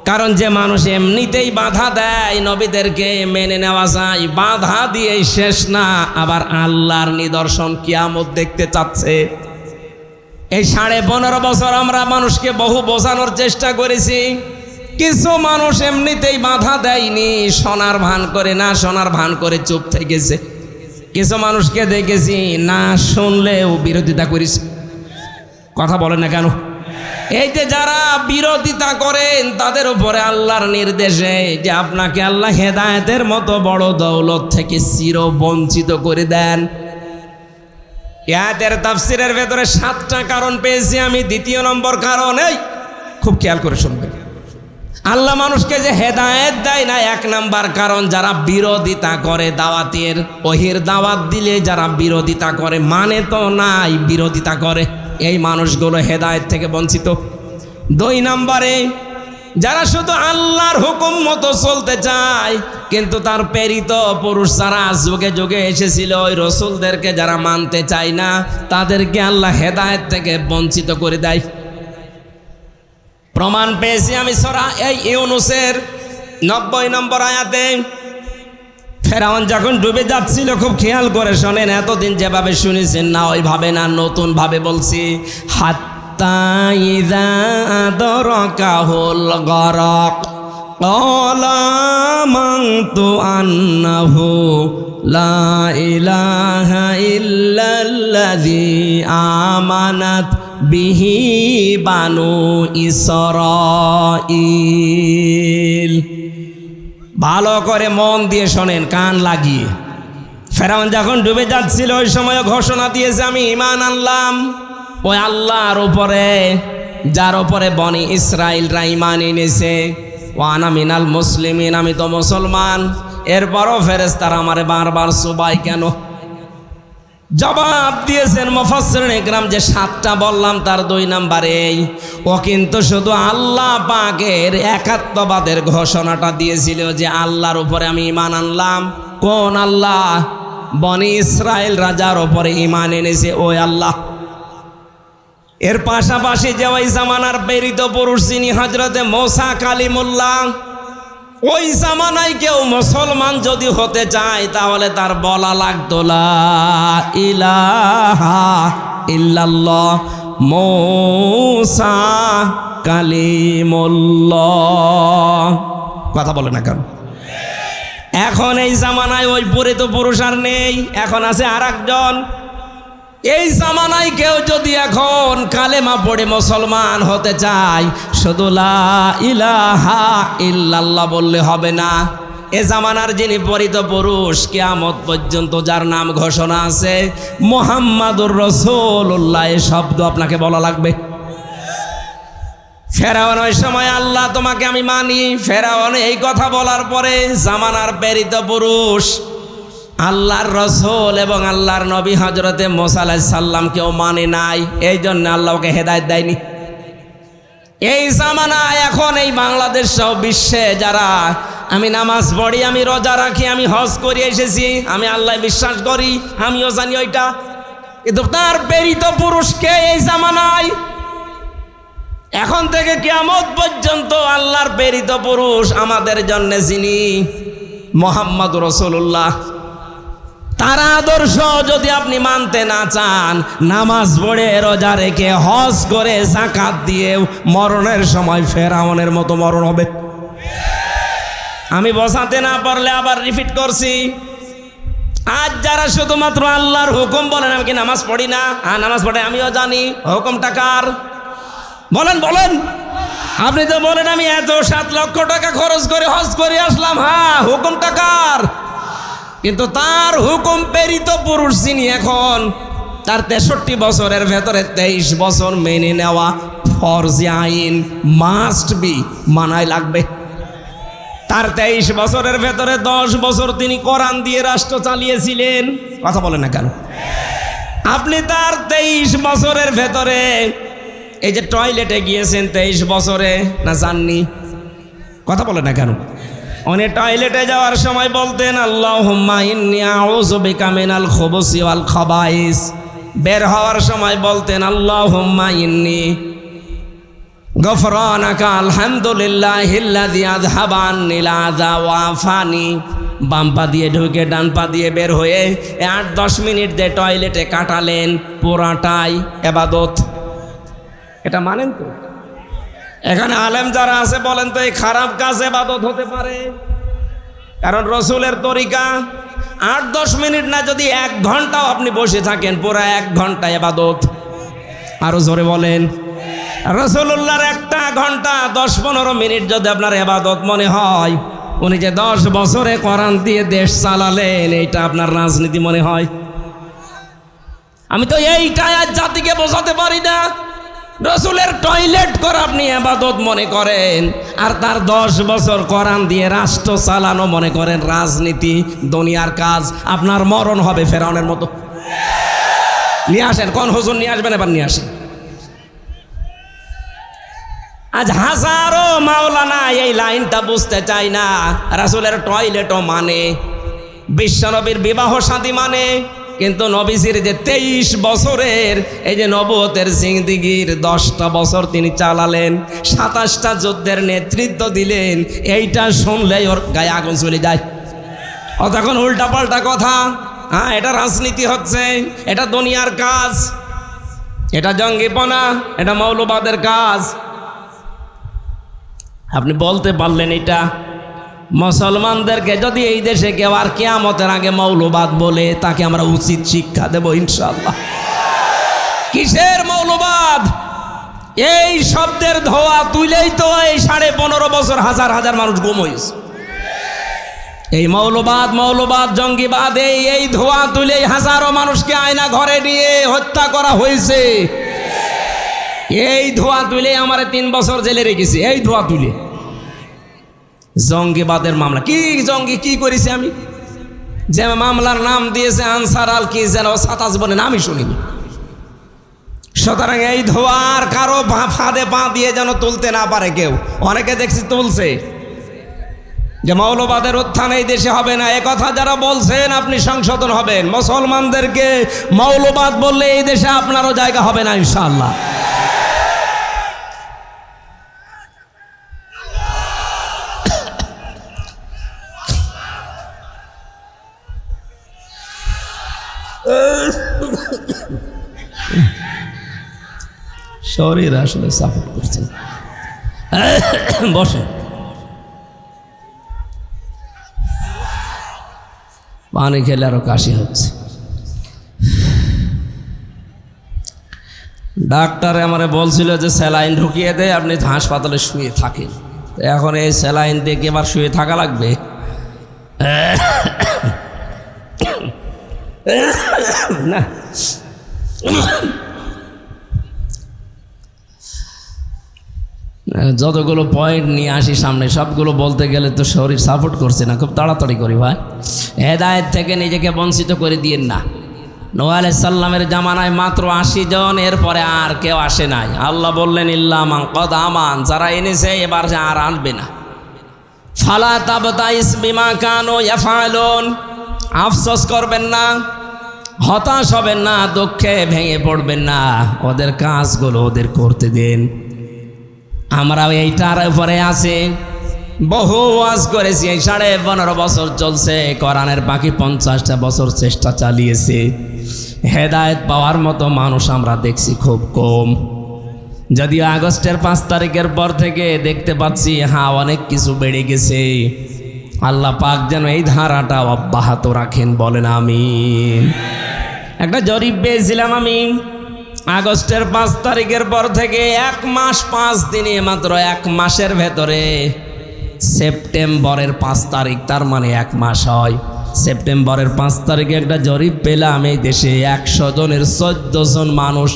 কারণ যে মানুষ এমনিতেই বাধা দেয় নবীদেরকে মেনে নেওয়া যায়, বাধা দিয়ে শেষ না, আবার আল্লাহর নিদর্শন কিয়ামত দেখতে চাচ্ছে। এই 15.5 বছর আমরা মানুষকে বহু বোঝানোর চেষ্টা করেছি। কিছু মানুষ এমনিতেই বাধা দেয়নি, শোনার ভান করে, না শোনার ভান করে চুপ থেকেছে। কিছু মানুষকে দেখেছি না শুনলেও বিরোধিতা করেছে। কথা বলেন না কেন? এই যে যারা বিরোধিতা করেন তাদের উপরে আল্লাহর নির্দেশে যে আপনাকে আল্লাহ হেদায়েতের মতো বড় দৌলত থেকে চির বঞ্চিত করে দেন। আয়াতের তাফসীরের ভেতরে 7টা কারণ পেয়েছি আমি। দ্বিতীয় নম্বর কারণ, এই খুব খেয়াল করে শুনবেন, আল্লাহ মানুষকে যে হেদায়েত দেয় না, 1 নাম্বার কারণ যারা বিরোধিতা করে দাওয়াতের, ওহির দাওয়াত দিলে যারা বিরোধিতা করে, মানে তো নাই, বিরোধিতা করে, এই মানুষগুলো হেদায়েত থেকে বঞ্চিত। 2 নম্বরে যারা শুধু আল্লাহর হুকুম মতো চলতে চায়, কিন্তু তার প্রেরিত পুরুষ যারা যুগে যুগে এসেছিল ওই রসুলদেরকে যারা মানতে চায় না, তাদেরকে আল্লাহ হেদায়েত থেকে বঞ্চিত করে দেয়। প্রমাণ পেয়েছি আমি সূরা ইউনূসের 90 নম্বর আয়াতে। ফেরাউন যখন ডুবে যাচ্ছিল, খুব খেয়াল করে শোনেন, এতদিন যেভাবে শুনেছেন না ওইভাবে না, নতুন ভাবে বলছি। হাত্তা ইযা আদরাকাহুল গরক ক্বালা আমানতু আন্নাহু লা ইলাহা ইল্লাল্লাযী আমানাত বিহি বানু ইসরাঈল। ভালো করে মন দিয়ে শোনেন, কান লাগিয়ে। ফেরাউন যখন ডুবে যাচ্ছিল ওই সময় ঘোষণা দিয়েছে আমি ঈমান আনলাম ওই আল্লাহর উপরে যার উপরে বনি ইসরাইলরা ঈমান এনেছে। ওয়ানা মিনাল মুসলিমিন, আমি তো মুসলমান। এরপরও ফেরেশতারা আমারে বারবার সুবাই কেন? জবাব দিয়েছেন মুফাসসিরিন ইকরাম যে 7টা বললাম তার 2 নম্বরে ও কিন্তু শুধু আল্লাহ পাকের একাত্মবাদের ঘোষণাটা দিয়েছিল যে আল্লাহর উপরে আমি ঈমান আনলাম। কোন আল্লাহ? বনি ইসরাইল রাজার উপরে ঈমান এনেছে ওই আল্লাহ। এর পাশাপাশি যে ওই জামানার প্রেরিত পুরুষ যিনি হযরতে মূসা কালিমুল্লাহ, ওই জামানায় কেউ মুসলমান যদি হতে চায় তাহলে তার বলা লাগতো লা ইলাহা ইল্লাল্লাহ মূসা কালিমুল্লাহ। কথা বলে না কেন? এখন এই জামানায় ওই প্রেরিত পুরুষ আর নেই, এখন আছে আরেকজন। এই জামানায় কেউ যদি এখন কালেমা পড়ে মুসলমান হতে চায়, শুধু লা ইলাহা ইল্লাল্লাহ বললে হবে না। এ জামানার যিনি পরিত পুরুষ, কিয়ামত পর্যন্ত যার নাম ঘোষণা আছে মুহাম্মাদুর রাসূলুল্লাহ, এই শব্দ আপনাকে বলা লাগবে। ফেরাউন ওই সময় আল্লাহ তোমাকে আমি মানি, ফেরাউন এই কথা বলার পরে জামানার প্রেরিত পুরুষ আল্লাহর রসুল এবং আল্লাহর নবী হযরতে মূসা আলাইহিস সালাম কেউ মানে নাই, এই জন্য আল্লাহকে হেদায়েত দেয়নি। এই জামানায় এখন এই বাংলাদেশ সহ বিশ্বে যারা আমি নামাজ পড়ি, আমি রোজা রাখি, আমি হজ করে এসেছি, আমি আল্লাহ বিশ্বাস করি, আমিও জানি ওইটা, কিন্তু তার প্রেরিত পুরুষকে এই জামানায় এখন থেকে কিয়ামত পর্যন্ত আল্লাহর প্রেরিত পুরুষ আমাদের জন্য যিনি মুহাম্মদুর রাসূলুল্লাহ, তার আদর্শ যদি আপনি মানতে না চান, নামাজ পড়ে রোজা রেখে হজ করে যাকাত দিয়ে মরণের সময় ফেরাউনের মতো মরণ হবে। আমি বোঝাতে না পারলে আবার রিপিট করছি, আজ যারা শুধুমাত্র আল্লাহর হুকুম বলেন, আমি কি নামাজ পড়ি না? নামাজ পড়ে, আমিও জানি হুকুমটা কার। বলেন বলেন। আপনি তো বলেন আমি এত 7 লক্ষ টাকা খরচ করে হজ করে আসলাম। হ্যাঁ, হুকুম টাকার, কিন্তু তার হুকুম প্রেরিত পুরুষ যিনি, এখন তার 63 বছরের ভেতরে 23 বছর মেনে নেওয়া ফরজে আইন, মাস্ট বি, মানায় লাগবে। তার 23 বছরের ভেতরে 10 বছর তিনি কোরআন দিয়ে রাষ্ট্র চালিয়েছিলেন। কথা বলেন না কেন? আপনি তার 23 বছরের ভেতরে এই যে টয়লেটে গিয়েছেন 23 বছরে, না যাননি? কথা বলেন না কেন? উনি টয়লেটে যাওয়ার সময় বলতেন আল্লাহুম্মা ইন্নী আউযু বিকা মিনাল খুবুসি ওয়াল খাবাইস। বের হওয়ার সময় বলতেন আল্লাহুম্মা ইন্নী গফরানাকা আলহামদুলিল্লাহিল্লাযী আযহাবা আন্নিল আযা ওয়া আফানি। বাম পা দিয়ে ঢুকে ডান পা দিয়ে বের হয়ে 8-10 মিনিট যে টয়লেটে কাটালেন, পুরাটাই ইবাদত। এটা মানেন তো? এখানে আলেম যারা আছে বলেন তো এই খারাপ কাজ ইবাদত হতে পারে? কারণ রসুলের তরিকা 8-10 মিনিট না, যদি 1 ঘন্টাও আপনি বসে থাকেন, পুরো 1 ঘন্টা ইবাদত। আরো জোরে বলেন। রসুল্লাহর 1 ঘন্টা 10-15 মিনিট যদি আপনার ইবাদত মনে হয়, উনি যে 10 বছরে কোরআন দিয়ে দেশ চালালেন, এইটা আপনার রাজনীতি মনে হয়? আমি তো এইটা আজ জাতিকে বোঝাতে পারি না। রসুলের টয়লেট করা আপনি ইবাদত মনে করেন, আর তার 10 বছর কোরআন দিয়ে রাষ্ট্র চালানো মনে করেন রাজনীতি, দুনিয়ার কাজ। আপনার মরণ হবে ফেরাউনের মতো। নিয়ে আসেন, কোন হুজুর নিয়ে আসবেন, এবার নিয়ে আসেন। আজ হাজারো মাওলানা এই লাইনটা বুঝতে চাই না। রাসূলের টয়লেটও মানে, বিশ্বনবীর বিবাহ শাদী মানে, কিন্তু নবীজির যে 23 বছরের এই যে নবুয়তের জিন্দেগির 10টা বছর তিনি চালালেন, 27টা যুদ্ধের নেতৃত্ব দিলেন, এইটা শুনলেই ওর গায়ে আগুন চলে যায়। ও তখন উল্টা পাল্টা কথা। হ্যাঁ, এটা রাজনীতি হচ্ছে, এটা দুনিয়ার কাজ, এটা জঙ্গিপনা, এটা মৌলবাদের কাজ। আপনি বলতে পারলেন এটা? মুসলমানদেরকে যদি এই দেশে কেউ আর কিয়ামতের আগে মৌলবাদ বলে, তাকে আমরা উচিত শিক্ষা দেব ইনশাআল্লাহ। কিসের মৌলবাদ? এই শব্দের ধোয়া তুইলেই তো এই 15.5 বছর হাজার হাজার মানুষ গুম হয়েছে। এই মৌলবাদ, মৌলবাদ, জঙ্গিবাদ, এই ধোয়া তুলেই হাজারো মানুষকে আয়না ঘরে নিয়ে হত্যা করা হয়েছে। এই ধোয়া তুলে আমার 3 বছর জেলে রেখেছি, এই ধোয়া তুলে। জঙ্গিবাদের মামলা, কি জঙ্গি কি করেছি আমি? যে মামলার নাম দিয়েছে আনসার আল কি যেন সাতাশ বলেন, আমি শুনিনি। সুতরাং এই ধোয়ার কারো ফাঁদে পা দিয়ে যেন তুলতে না পারে কেউ। অনেকে দেখছি তুলছে যে মৌলবাদের উত্থান এই দেশে হবে না। একথা যারা বলছেন আপনি সংশোধন হবেন। মুসলমানদেরকে মৌলবাদ বললে এই দেশে আপনারও জায়গা হবে না ইনশাআল্লাহ। শরীর আসলে সাপোর্ট করছে। বসে পানি খেলে আরো কাশি হচ্ছে। ডাক্তার আমারে বলছিল যে স্যালাইন ঢুকিয়ে দেয়, আপনি হাসপাতালে শুয়ে থাকেন। এখন এই স্যালাইন দিয়ে কি আবার শুয়ে থাকা লাগবে? না, যতগুলো পয়েন্ট নিয়ে আসি সামনে, সবগুলো বলতে গেলে তো শরীর সাপোর্ট করছে না। খুব তাড়াতাড়ি করি ভাই। হেদায়েত থেকে নিজেকে বঞ্চিত করে দিয়েন না। নূহ আলাইহিস সালামের জামানায় মাত্র 80 জন, এরপরে আর কেউ আসে নাই। আল্লাহ বললেন ইল্লা মান কদ আমান, যারা এনেছে এবার আর আনবে না। ফালা তাবতাইস বিমা কানু ইয়াফআলুন, আফসোস করবেন না, হতাশ হবেন না, দুঃখে ভেঙে পড়বেন না। ওদের কাজগুলো ওদের করতে দেন। আমরা এইটার উপরে আছে, বহু ওয়াজ করেছি। এই 15.5 বছর চলছে কোরআনের, বাকি 50টা বছর চেষ্টা চালিয়েছে। হেদায়েত পাওয়ার মতো মানুষ আমরা দেখছি খুব কম। যদিও আগস্টের 5 তারিখের পর থেকে দেখতে পাচ্ছি হ্যাঁ অনেক কিছু বেড়ে গেছে। আল্লাহ পাক যেন এই ধারাটা অব্যাহত রাখেন, বলেন আমিন। একটা জরিপ পেয়েছিলাম আমি, আগস্টের 5 তারিখের পর থেকে 1 মাস 5 দিনে, মাত্র 1 মাসের ভেতরে সেপ্টেম্বরের 5 তারিখ, তার মানে 1 মাস হয়। সেপ্টেম্বরের 5 তারিখে একটা জরিপ পেলাম, এই দেশে 100 জনের 14 জন মানুষ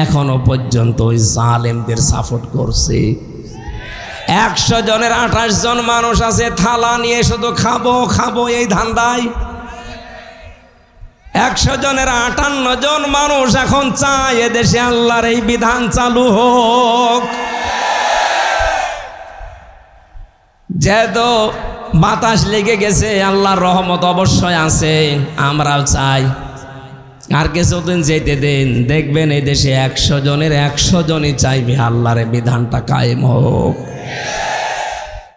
এখনো পর্যন্ত ওই জালেমদের সাপোর্ট করছে। 100 জনের 28 জন মানুষ আছে থালা নিয়ে শুধু খাবো খাবো এই ধান্দায়। 100 জনের 58 জন মানুষ এখন চায় এদেশে আল্লাহর এই বিধান চালু হোক। যেহেতু বাতাস লেগে গেছে, আল্লাহর রহমত অবশ্যই আছে, আমরাও চাই আর কিছুদিন যেতে দিন, দেখবেন এই দেশে 100 জনের 100 জনই চাইবে আল্লাহর এই বিধানটা কায়েম হোক।